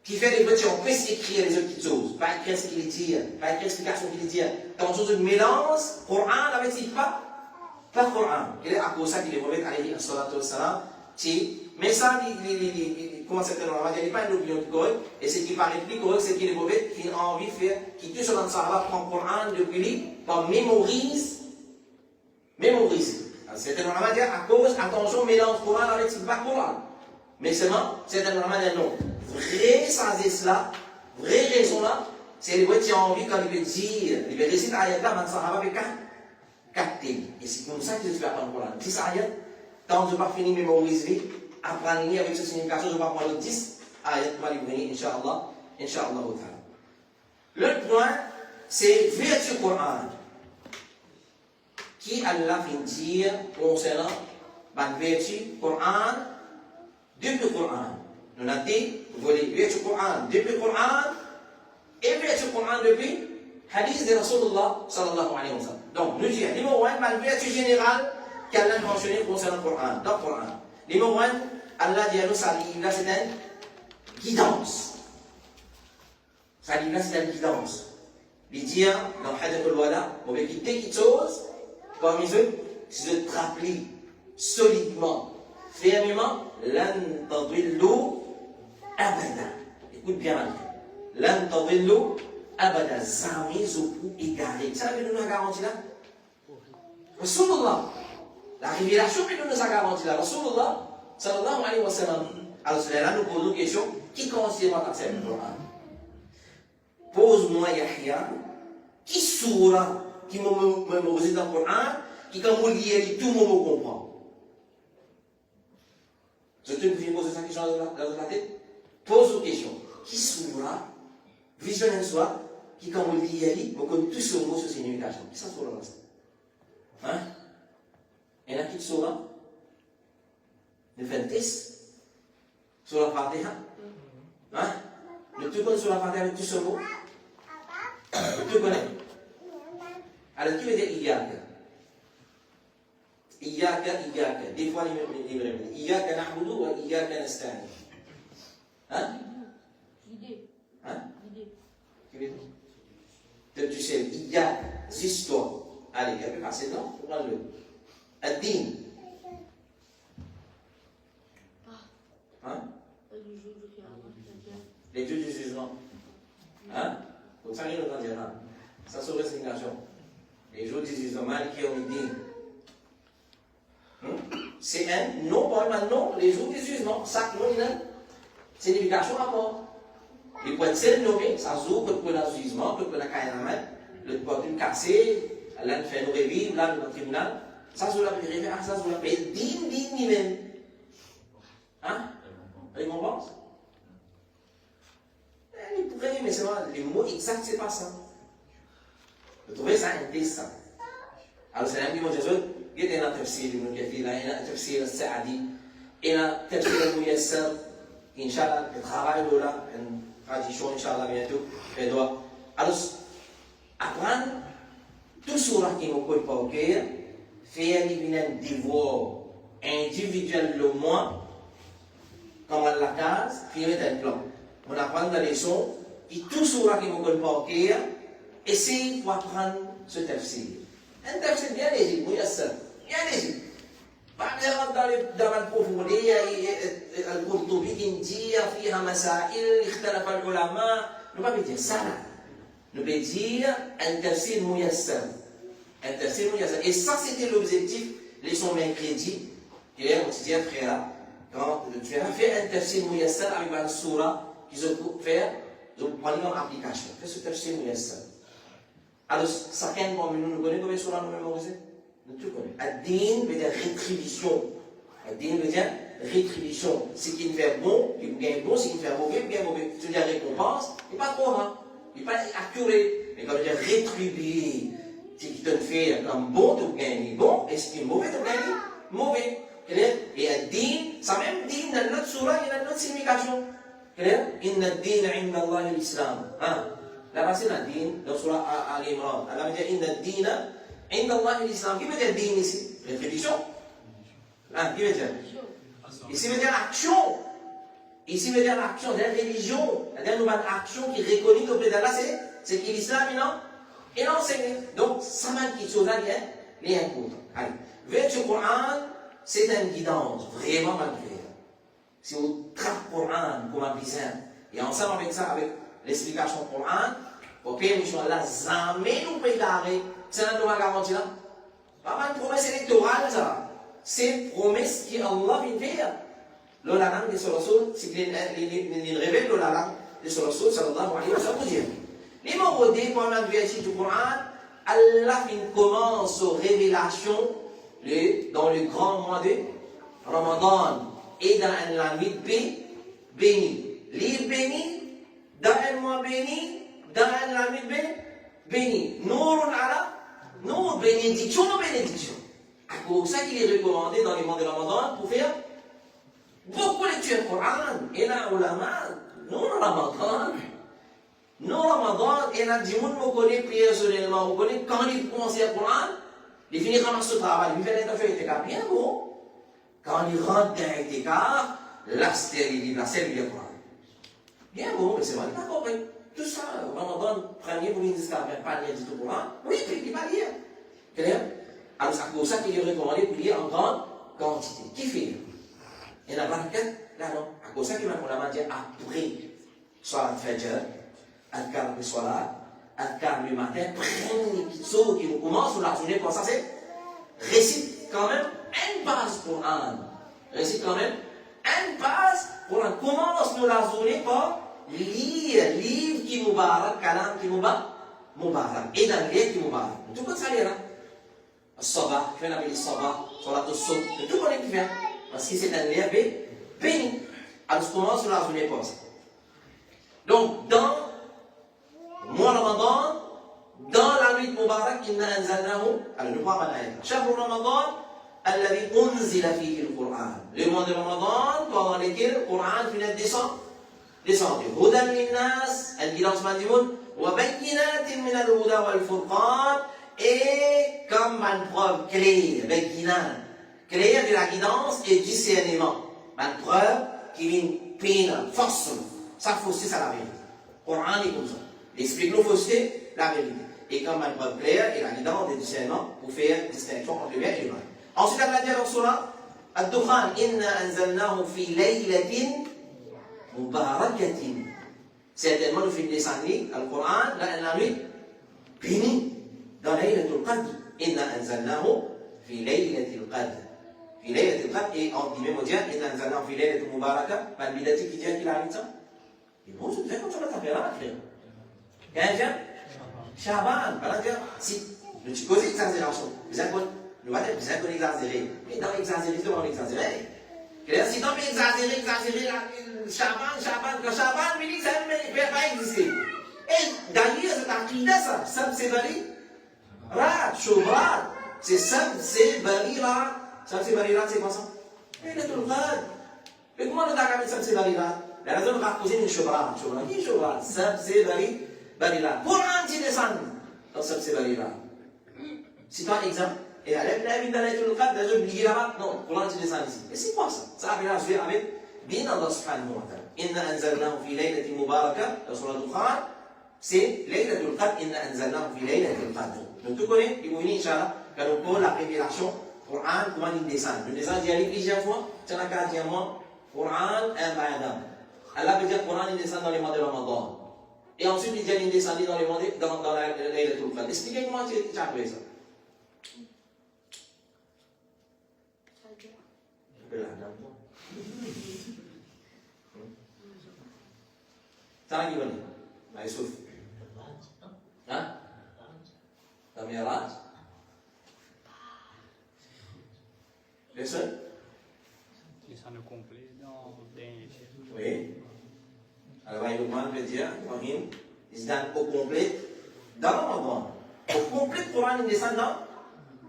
Speaker 1: Qui fait les prophètes qui empêchent d'écrire les autres petites choses. Pas écrire ce qu'il dit, pas écrire l'explication qu'il dit. Attention, je mélange Coran avec ce qui n'est pas Coran. Et à cause de ça, les prophètes, alayhi salatu wa salam, mais ça, comment c'est il n'y a pas une opinion correcte. Et ce qui paraît plus correct, c'est que les prophètes qui ont envie de faire, qui touchent dans le Sahara, prennent le Coran depuis lui, par mémorise. C'est normalement dire, à cause, attention, mélange Coran avec ce qui n'est pas Coran. Mais seulement, c'est normalement dire non. Vrai sans cela, vraie raison là, c'est les prophètes qui ont envie, quand ils veulent dire, ils veulent réciter l'ayat là, dans le Sahara avec capté. Et c'est comme ça que je vais apprendre le Coran. 10 ayats. Quand je ne vais pas finir de mémoriser, apprendre avec cette signification, je vais prendre 10 ayats pour aller Inch'Allah. Inch'Allah. L'autre point, c'est vertu Coran. Qui Allah fait dire concernant la vertu Coran depuis le Coran. Nous avons dit, vous voulez vertu Coran depuis le Coran et vertu Coran depuis hadith de Rasulullah sallallahu alayhi wa sallam. Donc, nous disons, numéro 1, la vertu générale qu'Allah a mentionnée concernant le Coran, dans le Coran. Numéro 1, Allah dit à nous, sa livre là, c'est une guidance. Sa livre là, c'est une guidance. Il dit dans le hadith al-Wala, on veut quitter quelque chose, parmi eux, si je te rappelle solidement, fermement, lan tadillu abada. Écoute bien, lan tadillu abada. Jamais au coup égaré. Ça veut nous garantir là? Rasulullah. La révélation que nous a garanti là, Rasulullah, sallallahu alayhi wa sallam. Alors, là, nous posons une question. Qui considère la scène du Coran? Pose-moi Yahya, qui soura, qui m'a mémorisé dans le Coran, qui quand vous lisez tout le monde comprend. Je te dis poser cette question dans la tête. Pose une question. Qui soura, visionne un soir, qui quand vous lisez, vous connaissez tout ce mot sur signification. Qui ça soura là? Hein? Il y en a qui soura? Le fait test sur la Fatiha? Hein? Le tout connaît sur la Fatiha avec tout ce mot? Tu connais? Alors, qui veut dire Iyaka? Iyaka. Des fois, il me répète. Iyaka na'budu wa Iyaka nasta'in. Hein?
Speaker 3: L'idée.
Speaker 1: Hein?
Speaker 3: L'idée.
Speaker 1: Qui veut dire? Tu sais, Iyaka, ziste-toi. Allez, il y a plus passé, non? Prends-le. Ad-din. Hein? Les jours du jugement. Hein? Vous savez, nous en dirons. Ça, c'est la résignation. Les jours du jugement, Maliki Omidin. C'est un non, pas un non, les jours du jugement. Ça, non, il y a une signification à mort. Il peut être nommé, ça joue que pour le jugement, que pour la caïnamet, le portune cassé, l'un fait nous revivre, là, dans le tribunal. Ça, je l'appelle référence, ça, je l'appelle din lui-même. Hein? Vous comprenez? Il pourrait, mais c'est vrai, les mots exacts, c'est pas ça. Vous trouvez ça intéressant. Alors, c'est un petit mot de Jésus, il y a un tafsir, il y a un tafsir al-Sa'adi, il y a un tafsir al-Muyassar, Inch'Allah, le travail de là, une tradition, Inch'Allah, bientôt, et doit. Alors, apprendre tout surah qui nous peut pas faire un devoir individuel le moins, comme à la case, finir un plan. On apprend la leçon, et tout surah qui nous peut pas faire, essaye d'apprendre ce tafsir. Un tafsir bien léger, bien léger. Pas dans le profondeur, al-Qurtubi qui dit, fiha masail, ikhtalafa al-ulama, nous ne pouvons pas dire ça là. Nous pouvons dire un tafsir muyassar. Un tafsir muyassar. Et ça, c'était l'objectif, leçon mercredi, et on se dit après là, quand tu as fait un tafsir muyassar avec une surah, qu'ils ont fait, ils ont pris en application. Fais ce tafsir muyassar. Alors, chacun parmi nous, nous connaît combien de surahs nous mémorisons? Nous tous connaissons. Ad-din veut dire rétribution. Ad-din veut dire rétribution. Ce qui nous fait bon, il gagne bon. Ce qui nous fait mauvais, il gagne mauvais. C'est dire récompense, il n'est pas trop rare. Il n'est pas accuré. Mais quand on dit rétribuer, ce qui te fait comme bon, tu gagnes bon. Et ce qui est mauvais, tu gagnes mauvais. Et ad-din, ça même din, dans notre surah, il y a une autre signification. Inna ad-din inda Allah l'islam. Là-bas, c'est ad-din, dans surah Al-Imran. Allah veut dire inna ad-din inda Allah l'islam. Qui veut dire din ici? Rétribution. Qui veut dire? Ici veut dire action. Ici veut dire l'action de la religion. C'est-à-dire une action qui reconnaît auprès d'Allah, c'est qui l'islam, non? Et l'enseigner. Donc, ça m'a dit chose là, il est important. Allez, vertu Coran, c'est une guidance, vraiment malgré. Si vous traitez le Coran comme un bizarre, et ensemble avec ça, avec l'explication du Coran, ok, Inch'Allah, jamais nous pouvons garder. C'est un droit garanti là. Pas une promesse électorale, ça. C'est une promesse qu'Allah vient faire. Le langue de son Rasul, c'est qu'il révèle le langue de son Rasul, sallallahu alayhi wa sallam. Les mots redés, pendant la vertu du Coran, Allah commence aux révélations dans le grand mois de Ramadan est dans la nuit bénie. Livre béni, dans un mois béni, dans la nuit bénie. Nour ala, nour, bénédiction. À cause ça qu'il est recommandé dans les mois de Ramadan pour faire beaucoup de lecture du Coran. Et là, ulama, non Ramadan. Non Ramadan, et là, du monde me connaît personnellement, me connaît quand il commence le Coran, il finit comme ce travail, il fait les affaires bien bon. Quand il rentre dans l'écart, la stérilité, la cellule du Coran. Bien bon, mais c'est vrai, pas compris. Tout ça, Ramadan, premier pour une discussion, pas lire du tout Coran, oui, puis il va lire. Clair? Alors, c'est pour ça qu'il est recommandé pour lire en grande quantité. Qui fait? Il y en a 24, là non. À cause ça qu'il m'a dit après, soit Fajr, Adkar le soir, Adkar le matin, premier saut qui nous commence sur la journée, comme ça, c'est récite quand même une base pour un. Récite quand même une base pour un. Commence nous la journée par lire, livre qui nous barre, kalam qui nous barre, et dans les qui nous barre. Tout comme ça, il y a là. Sabah, qui fait l'appeler Sabah, sur la tosso, tout connaît qui fait. Parce que c'est un livre béni. Alors, je commence sur la journée comme ça. Donc, dans le mois Ramadan, dans la nuit Mubarak, inna anzalnahu, alors nous parlons de Shahr Ramadan, alladhi unzila fihi al-Qur'an. Le mois de Ramadan, pendant lequel le Qur'an finit descendre. Hudan linnas, al-guidance mandimoun, wa bayyinatin min al-huda wal-furqan, et comme une preuve claire, claire de la guidance et du discernement. Une preuve qui vient peine, force. Ça, fausseté, c'est la vérité. Le Coran est comme ça. Explique-nous fausseté, la vérité. Et comme une preuve claire et la guidance et du discernement pour faire distinction entre le bien et le mal. Ensuite, on va dire dans le surah, Ad-Dukhan, inna anzalnahu fi laylatin mubarakatin. Certainement, nous faisons descendre le Coran dans la nuit bénie. Dans Laylatul Qadr, inna anzalnahu fi Laylatul Qadr. Fi Laylatul Qadr, et on dit même au diable, inna anzalnahu fi Laylatul Mubaraka, mal bidati qui dit qu'il a dit ça. Et bon, c'est bien comme ça, on t'appelle là, frère. Qu'est-ce que Shaban, voilà, si, le tu causes exagération, nous avons exagéré, mais dans l'exagéré, c'est dans l'exagéré. Si tu veux exagérer, Shaban, quand Shaban, il dit que ça ne peut pas exister. Et d'ailleurs, c'est un cri ça, ça c'est valide. Rat, Shubrat, c'est ça, c'est Barira. Ça, c'est Barira, c'est quoi ça? Mais le Qadr. Mais comment nous avons dit ça, c'est Barira? La raison, on va poser une Shubrat. Qui est Shubrat? Ça, c'est Barira. Pour un petit descendre, donc ça, c'est Barira. Si tu as un exemple, et à l'aide de la Qadr, déjà oublié là-bas, non, pour un petit descendre ici. Et c'est quoi ça? Ça a joué avec bien Allah subhanahu wa ta'ala. Inna anzalnahu fi laylatin mubaraka, la surah Dukhan, c'est Laylatul Qadr, inna anzalnahu fi Laylatul Qadr. Donc, tu connais, il vous dit, Inch'Allah, quand on prend la révélation, Coran, comment il descend. Il descend, il y a plusieurs fois, tu as quatrième mois, Coran, un baïdam. Allah veut dire Coran, il descend dans les mois de Ramadan. Et ensuite, il dit, il descend dans les mois de, dans la Laylatul Qadr. Expliquez comment tu as trouvé ça. Ça qui va dire. Maïsouf. Hein? La Miraj. Le seul?
Speaker 3: Ils sont complets dans des...
Speaker 1: Oui. Alors, il veut dire, Ibrahim, il se donne au complet dans le Ramadan. Au complet, le Coran il descend dans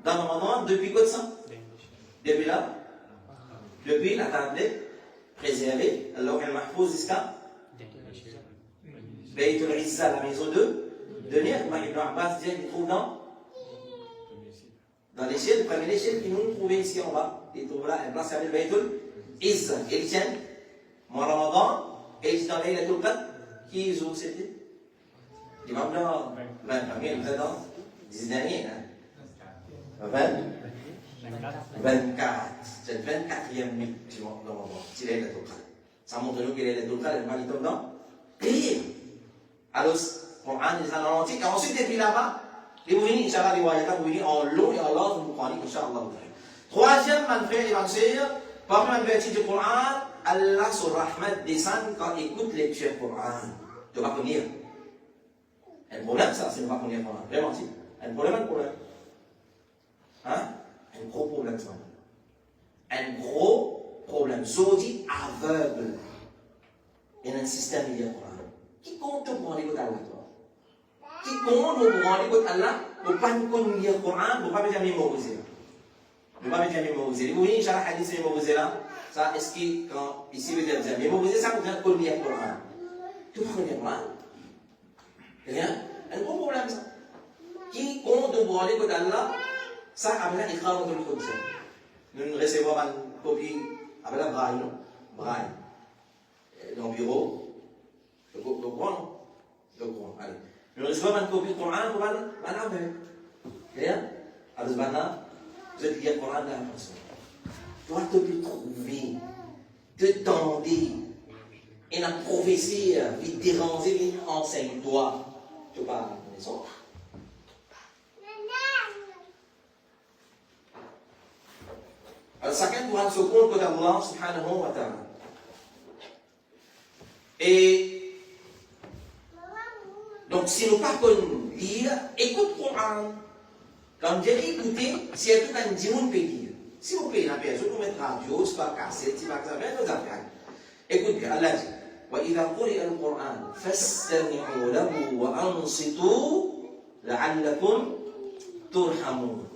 Speaker 1: le Ramadan depuis quoi de ça? Depuis là? Depuis la tablette préservée, alors elle mahfouz jusqu'à Baytul Izza, la maison de Ni'ma. Ibn Abbas dit qu'il trouve dans l'échelle, premier l'échelle qui nous trouvait ici en bas. Il trouve là, une place qui s'appelle Baytul Izza. Et il tient, mois Ramadan, et il est dans Laylatul Qadr, qui est où c'était? L'imam là, 20, vous êtes dans 10 derniers, hein? 24. C'est le 24e nuit du mois de Ramadan. C'est Laylatul Qadr. Ça montre nous que Laylatul Qadr est pas du tout dans prière. Alors, le Coran est en antique. Et ensuite, depuis là-bas, les mouvements, Inch'Allah, les voyageurs, vous venez en long et en large, vous prenez, Inch'Allah. Troisième, mon frère et ma sœur, parmi les versets du Coran, Allah sur Rahmat descend quand il écoute les lecture du Coran. Tu vas connaître. Un problème, ça, c'est ne pas connaître le Coran. Vraiment, si. Un problème. Hein? Un gros problème, ça. un gros problème. Zodi aveugle. Il y a un système de Coran. Qui compte pour aller Allah? Qui compte pour aller Allah? Pour pas nous connaître le Coran, pour pas jamais mémoriser. Pour pas jamais mémoriser. Vous voyez, Inch'Allah, hadith mémoriser là. Ça, est-ce que quand ici veut dire mémoriser ça, vous devez connaître le Coran. Tout connaître le Coran. Rien? Un gros problème ça. Qui compte pour aller avec Allah? Ça, après, il travaille dans le Coran. Nous recevons une copie, après la braille, non? Braille. Dans le bureau, le Coran, allez. Nous recevons une copie du Coran, on va l'enlever. Rien? Alors, maintenant, vous êtes lié au Coran de la personne. Tu vas te trouver, te tendre, et la prophétie, vite déranger, vite enseigne-toi. Tu parles à la maison. Alors, chacun doit se compte d'Allah subhanahu wa ta'ala. Et donc, si nous ne pouvons pas lire, écoute le Coran. Quand je dis écouter, c'est tout un dimanche peut lire. Si vous payez la personne, vous mettez radio, c'est pas cassette, c'est pas ça, vous avez. Écoute bien, Allah dit وإذا قرئ القرآن فاستمعوا له وأنصتوا لعلكم ترحمون.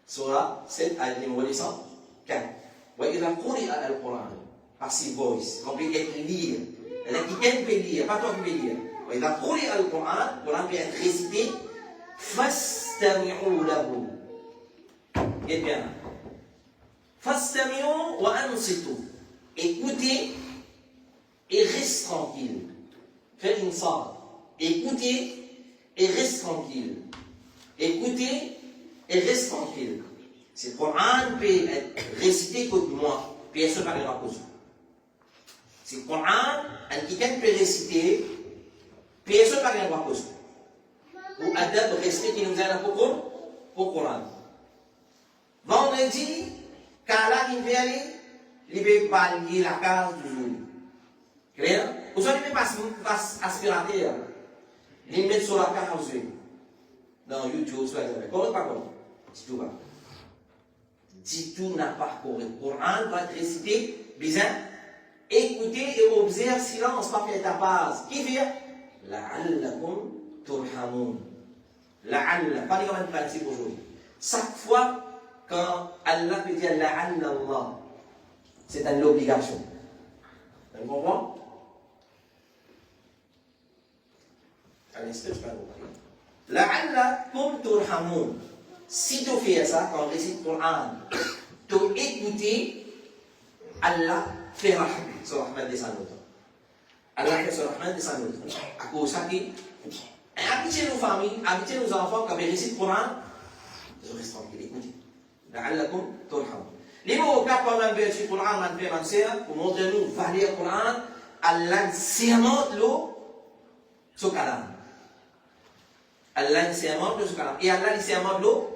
Speaker 1: Surah 7, ayat numéro 104. وإذا قرئ القرآن, passive voice, on peut lire. Il y a quelqu'un qui peut lire, pas toi qui peux lire. وإذا قرئ القرآن, le Coran peut être récité. فاستمعوا له. Eh bien, فاستمعوا وأنصتوا. Écoutez et reste tranquille. Faites une sorte. Écoutez et reste tranquille. Écoutez et reste tranquille. Si le Coran peut être récité contre moi, personne ne parlera pour ça. Si le Coran, quelqu'un peut réciter, personne ne parlera pour ça. Ou adab respect qui nous a pour le Coran. Vendredi, quand là il va aller, il va balayer la case du jour. Clair? Aujourd'hui, il ne pas aspirateur. Il met sur la case du jour. Dans YouTube, sur la case. Comment pas comment? Dis-tout pas. Dis-tout n'a pas correct. Le Coran va être récité, bien, écoutez et observe silence, pas faire ta base. Qui fait? La'allakum turhamun. La'alla. Pas les gamins de principe aujourd'hui. Chaque fois, quand Allah peut dire la'allallah, c'est une obligation. Vous comprenez? Allez, c'est ce que je parle. La'allakum turhamun. Si tu fais ça, quand on récite le Coran, tu écoutes, Allah fait rahmat. Sur rahmat descend l'autre. Allah fait sur rahmat descend l'autre. À cause de ça, habituez nos familles, habituez nos enfants, quand ils récitent le Coran, ils restent tranquilles, écoutez. La'allakum turhamun. Les mots 4 pendant le verset du Coran, pour montrer nous, valer le Coran, Allah sermente l'eau sur le Coran. Allah sermente l'eau sur le Coran. Et Allah sermente l'eau.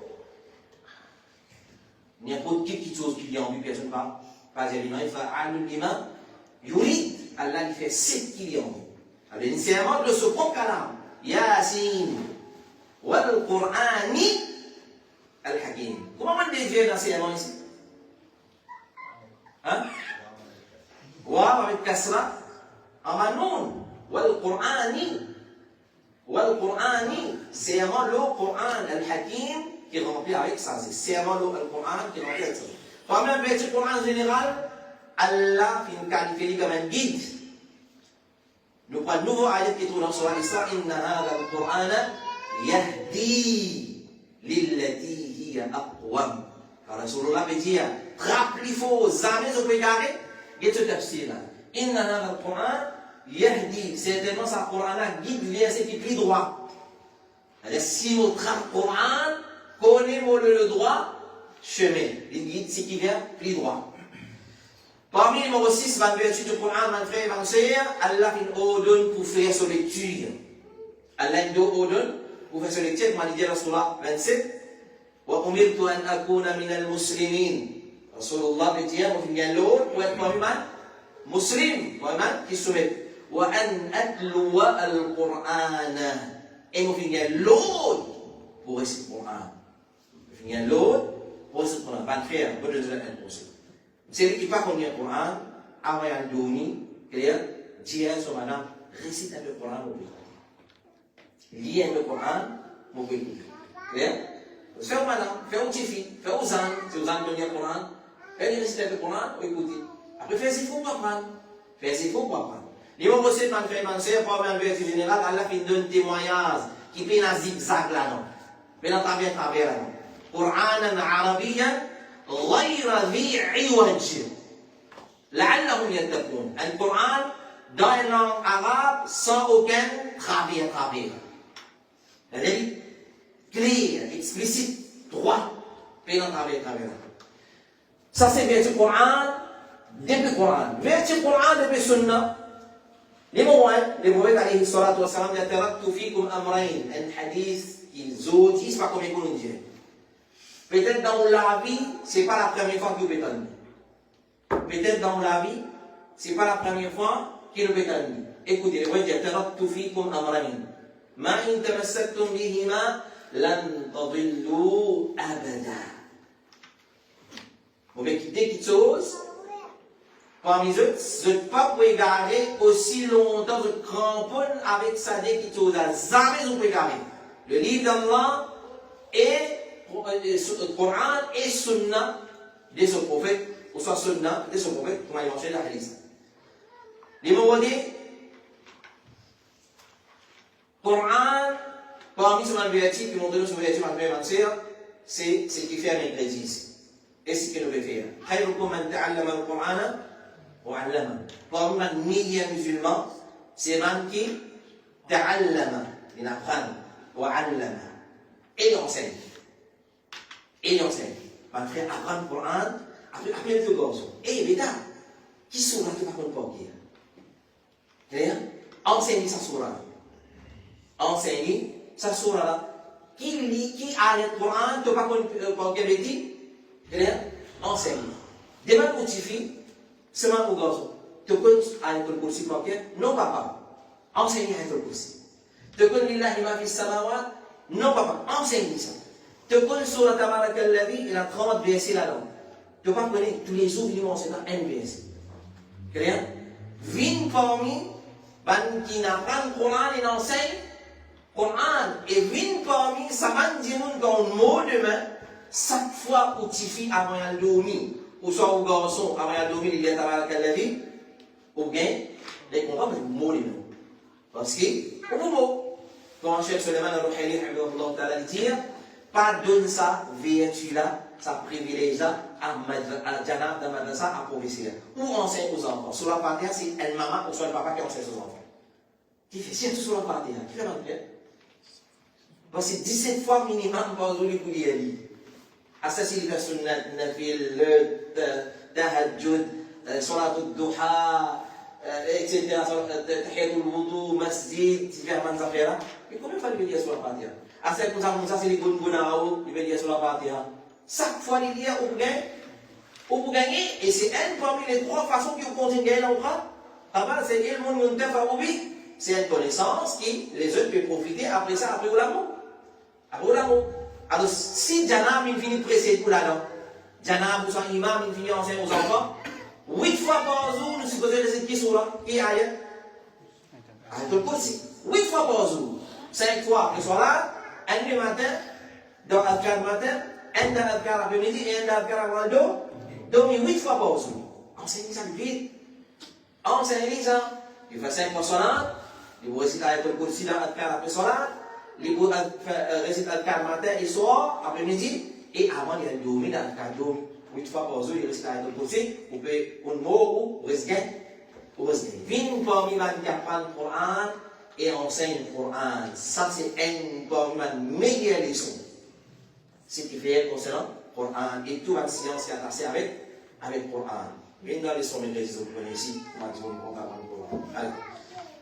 Speaker 1: N'importe quelle chose qui vient en vue, personne ne va pas dire l'imam, il fait alul l'imam, yurid, Allah il fait 7 qui vient en vue. Alors il sermente l'eau sur le Coran. Yasin, wal Qur'ani al-Hakim. Comment on dévie dans ces mots ici? Hein? Waw avec kasra, amanoun, wal Qur'ani, c'est vraiment le Coran al-Hakim qui est rempli avec ça. C'est vraiment le Coran qui est rempli avec ça. Quand même, le Coran en général, Allah nous qualifie comme un guide. Nous prenons un nouveau ayat qui est dans Surah Isra, Inna hadha al-Qur'ana yahdi lillati hiya aqwam. Car Rasulullah veut dire, rappelez faut jamais au pégaré, et ce tafsir là. Inna hadha al-Qur'an yahdi, certainement ça Qur'an guide vers ce qui est plus droit. C'est-à-dire, si vous trappez le Qur'an, connaissez-vous le droit chemin. Il guide ce qui vient plus droit. Parmi les numéro 6, dans le verset du Coran, mon frère et ma sœur, Allah nous ordonne pour faire sa lecture. Allah nous ordonne pour faire sa lecture, comme il dit dans Surah 27. وَأُمِرْتُ أَنْ أَكُونَ مِنَ الْمُسْلِمِينَ. Rasulullah veut dire, on vient l'autre pour être musulman, musulman qui soumet. وَأَنْ أَتْلُوَ الْقُرْآنَ. Et on vient l'autre pour réciter le Coran. On vient l'autre Proses Quran. Pas de faire, pas de dire impossible. C'est lui qui pas connaît le Quran, avant de dormir, clair, dire sur madame, récite le Coran, mon pays. Lire le Coran, mon pays. Clair? Fais madame, fais au tifi, fais aux ânes, si vous ânes connaissent le Coran, fais réciter le Coran, écoutez. Après, fais ce qu'il faut pour apprendre. Fais ce qu'il faut pour apprendre. Les mots possibles, man, fait, man, c'est pas un verset général, Allah fait donner témoignage, qui fait un zigzag là-dedans. Mais dans ta vie, là-dedans. Qur'anan Arabiyan, غير ذي عوج لعلهم يتقون. Un Coran dans une langue arabe sans aucun travers. C'est-à-dire clair, explicite, droit, pas dans travers. Ça c'est vertu Coran depuis Coran. Vertu Coran depuis Sunna. Les mots alayhi salatu wa salam yataraktu fikum amrayn. Un hadith qu'ils disent pas comme ils nous disent. Peut-être dans la vie, ce n'est pas la première fois qu'il vous pétale. Peut-être dans la vie, ce n'est pas la première fois qu'il vous pétale. Écoutez, le roi dit taraktu fikum amrayn. Ma in tamassaktum bihima lan tadillu abada. Vous pouvez quitter quelque chose. Parmi eux, vous n'êtes pas pour égarer aussi longtemps, vous cramponne avec ça dès quelque chose. Jamais vous pouvez égarer. Le livre d'Allah est le Coran et Sunna de ce prophète, ou soit Sunna de ce prophète, comme il a mentionné la hadith. Les mots disent, Coran, parmi ce malverti, qui montre ce malverti, c'est ce qui fait un ingrédient ici. Et ce qu'il veut faire. Khayrukum man ta'allama al-Qur'ana wa 'allama. Parmi les meilleurs musulmans, c'est man qui ta'allama, il apprend, wa 'allama, et enseigne. Et il enseigne. Man frère apprendre le Coran, après le gosse. Et bêta, qui soura tu vas comprendre bien? Clair? Enseigne sa soura. Enseigne sa soura là. Qui lit, qui a le Coran, tu vas comprendre bien bêti? Clair? Enseigne. Demain pour Tifi, c'est ma ou gosse. Tu connais ayatul kursi pour bien? Non papa. Enseigne ayatul kursi. Tu connais lillahi ma fi samawat? Non papa. Enseigne ça. Tu connais Surah Tabarakalladhi, il a 30 versets là-dedans. Tu ne connais pas tous les jours, il enseigne un verset. Clair? Vine parmi, qui n'a pas le Coran, il enseigne Coran. Et vine parmi, ça va dire dans le mot de main, chaque fois où tu fais avant de dormir, ou soit au garçon, avant de dormir, il y a Tabarakalladhi, ou bien, les comprends, mais le mot de main. Parce que, au mot, quand Cheikh Suleiman al-Ruhayli, il dit, pas donne sa vertu-là, sa privilège-là à Jana, dans Madrasa, à professeur. Ou enseigne aux enfants. Sur la partie, c'est elle maman ou soit le papa qui enseigne aux enfants. Qui fait surtout sur la partie, qui fait l'entrée. Parce que 17 fois minimum par jour, pour lire. À ça, c'est les personnes, le tahajjud, salat al-duha, etc. Tahiyatul wudu, masjid, différentes affaires. Et combien de fois il veut dire sur la partie? À cette ça, c'est les bonnes il veut dire sur la partie. Chaque fois, il y a pour gagner, et c'est une parmi les 3 façons qui vous continuent de gagner l'Aura. Avant, c'est le monde c'est une connaissance qui les autres peuvent profiter après ça, après l'amour. Alors, si Jana finit pressé pour là-dedans, Jana, vous êtes imam, il finit enseigner aux enfants, 8 fois par jour, nous supposons de cette question-là, qui est ailleurs. Ayatul Kursi. 8 fois par jour. 5 fois après soir, un le matin, dans l'adkar matin, un dans l'adkar après-midi et un dans l'adkar avant le dormir 8 fois par jour. Enseignez ça vite. Enseignez ça. Il fait 5 fois soir, il vous récite Ayatul Kursi dans l'adkar après soir, il vous récite l'adkar matin et soir, après-midi, et avant il y a dormi dans l'adkar dormi. 8 fois par jour, il récite Ayatul Kursi, vous pouvez un mot ou réciter. Vine parmi les qui apprennent le Coran et enseigne le Coran. Ça, c'est une parmi les meilleures leçons. Ce qui fait concernant le Coran et toute la science qui est attachée avec le Coran. Une de les leçons que vous connaissez ici,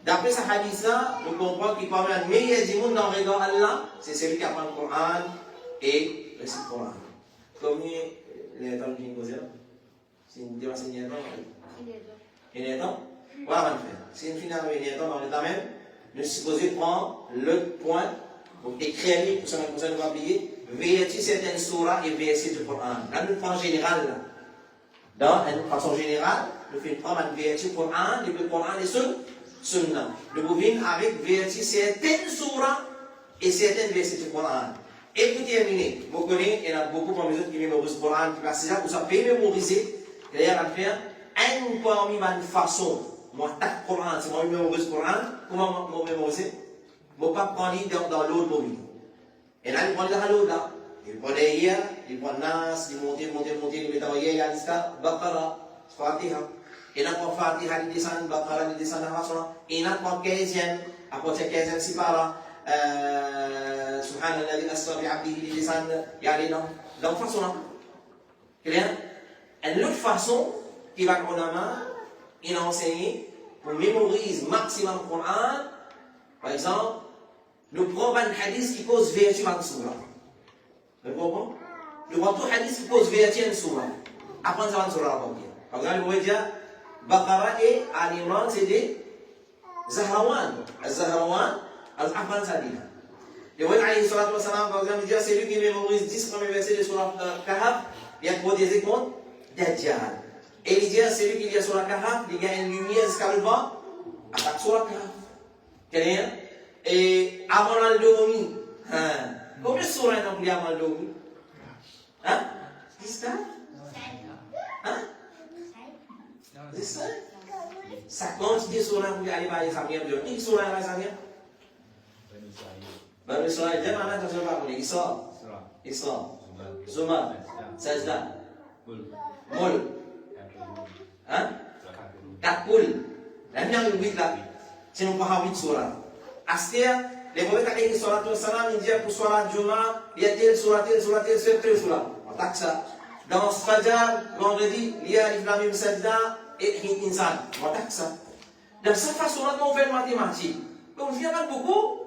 Speaker 1: d'après ce hadith-là, nous comprenons qu'il parmi les meilleurs du monde dans le regard Allah, c'est celui qui apprend le Coran et récite le Coran. Comme les temps qui nous posent, c'est une démarche. Il est temps. Voilà, on va faire. Si une finale il est temps dans l'état même, nous supposons prendre le point Donc écrire, pour ça ne pas oublier, vérifier certaines surahs et versets du Coran. Là, nous prenons en général, là. Dans une façon générale, nous faisons un verset du Coran, et le Coran est sunnah. Nous pouvons avec vérifier certaines surahs et certaines versets du Coran. Et pour terminer, vous connaissez, il y en a beaucoup parmi les autres qui mémorisent le Coran, qui passent ça, vous savez mémoriser, d'ailleurs, à faire une parmi une façon, moi, tac Coran, c'est moi qui mémorise le Coran, comment moi mémoriser? Je ne vais pas prendre dans l'autre pour lui. Et là, il prend dans l'autre là. Il prend hier, il prend Nas, il monte, il met dans hier, il y a l'Ista, Baqara, Fatiha. Et là, pour Fatiha, il descend, Baqara, il descend dans Hasra. Et là, pour 15e, après 15e, c'est par là. Subhanallah, il asra bi abdihi, il descend, il y a les noms. Donc, façon là. Clair? Une autre façon, qui va qu'on il a enseigné, pour mémoriser maximum le Coran, par exemple, nous prenons un hadith qui pose vertu à une surah. Vous comprenez? Nous prenons tout hadith qui pose vertu à une surah. Après, ça va une surah. Par exemple, vous voyez dire, Baqara et Al-Imran, c'est des Zahrawan. Zahrawan, après, ça dit. Et vous voyez, alayhi salatu wa salam, par exemple, il dit, c'est lui qui mémorise 10 premiers versets de surah Kahf, il y a pour des contre Dajjal. Et il dit, c'est lui qui dit sur la Kahf, il y a une lumière jusqu'à le vent, attaque sur la Kahf. Et avant le dormi, combien de surahs on a avant le dormi? Hein? C'est ça? Hein? C'est ça? Ça continue sur la pour aller par les familles. Qui sur la famille? Ben, le soir, il y a un an, il sort. Il sort. Zuma. Sajda. Mol. Hein? Takul. La mienne est 8 là. C'est non pas 8 surahs. Astir, les prophètes alayhi salatu wa salam, ils disent pour Salat Juma, il y a tel surah, tel surah. On taxe ça. Dans Fajr, vendredi, il y a l'Iflamim Sajda et Insan. On taxe ça. Dans cette façon-là, on fait le mathématique. On ne vient pas beaucoup.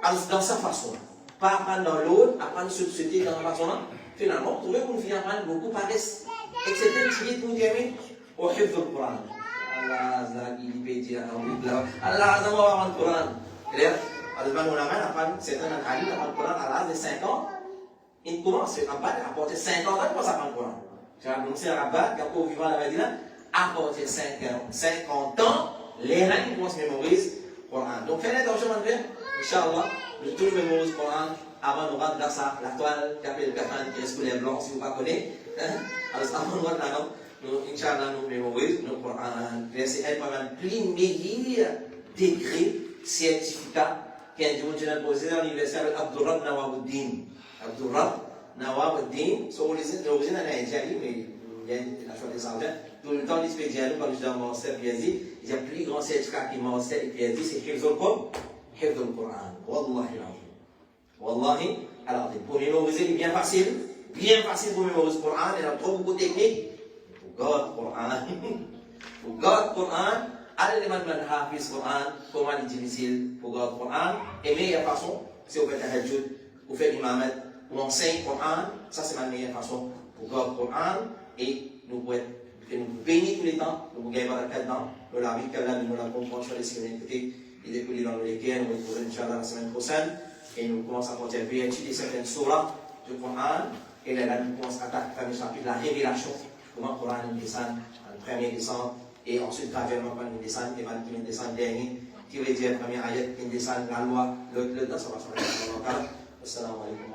Speaker 1: Alors, dans sa façon. Pas apprendre dans l'autre, apprendre ce que c'était dans la façon-là. Finalement, vous trouvez qu'on vient apprendre beaucoup par etc. qui est pour terminer au hifz du Coran. Allah Azza Allah Azza wa apprendre le Coran. C'est-à-dire, Al-Ban Ulama apprend certains hadiths apprendre le Coran à l'âge de 5 ans. Il commence à apporter 50 ans pour apprendre le Coran. J'ai annoncé à Rabat, quand on vivant à la Médina, apporter 50 ans, les règles commencent à mémoriser le Coran. Donc, faites attention, mon frère. Inch'Allah, je tout mémorise le Coran avant de rentrer dans ça, la toile qui appelle le kafan, qui est sous les blancs, si vous ne connaissez pas. Alors, avant de rentrer là-dedans, nous, Inch'Allah, nous mémorisons le Coran. C'est un plus meilleur décret, certificat, qui est posé dans l'université de Abdurrab Nawabuddin. Abdurrab Nawabuddin, c'est l'origine en Algérie, mais il y a la chose des Argents. Tout le temps, l'expédiant, quand je suis dans mon master, il y a plus grand certificat qui m'a master, et puis c'est Hifzul Coran. Wallahi Wallahi, alors pour mémoriser, c'est bien facile pour mémoriser le Coran, il y a trop beaucoup de techniques. Pour garder le Coran, allez man hafiz le Coran, comment il est difficile pour garder le Coran, et meilleure façon, si vous faites tahajjud, vous faites imamat, vous enseignez le Coran, ça c'est ma meilleure façon pour garder le Coran, et nous pouvons bénir tous les temps, nous pouvons gagner par dedans, nous l'avons qu'Allah nous la comprend sur les signes côté, il est collé dans le lesquels nous retrouvons Inch'Allah la semaine prochaine. Et nous commençons à porter étudier certaines sourates du Coran. Et là, nous commençons à attaquer le chapitre de la révélation. Comment le Coran nous descend en premier descend. Et ensuite, graduellement, quand nous descend, et quand nous descend dernier, qui veut dire la première ayat qui descend la loi, le ça va changer. Assalamu alaikum.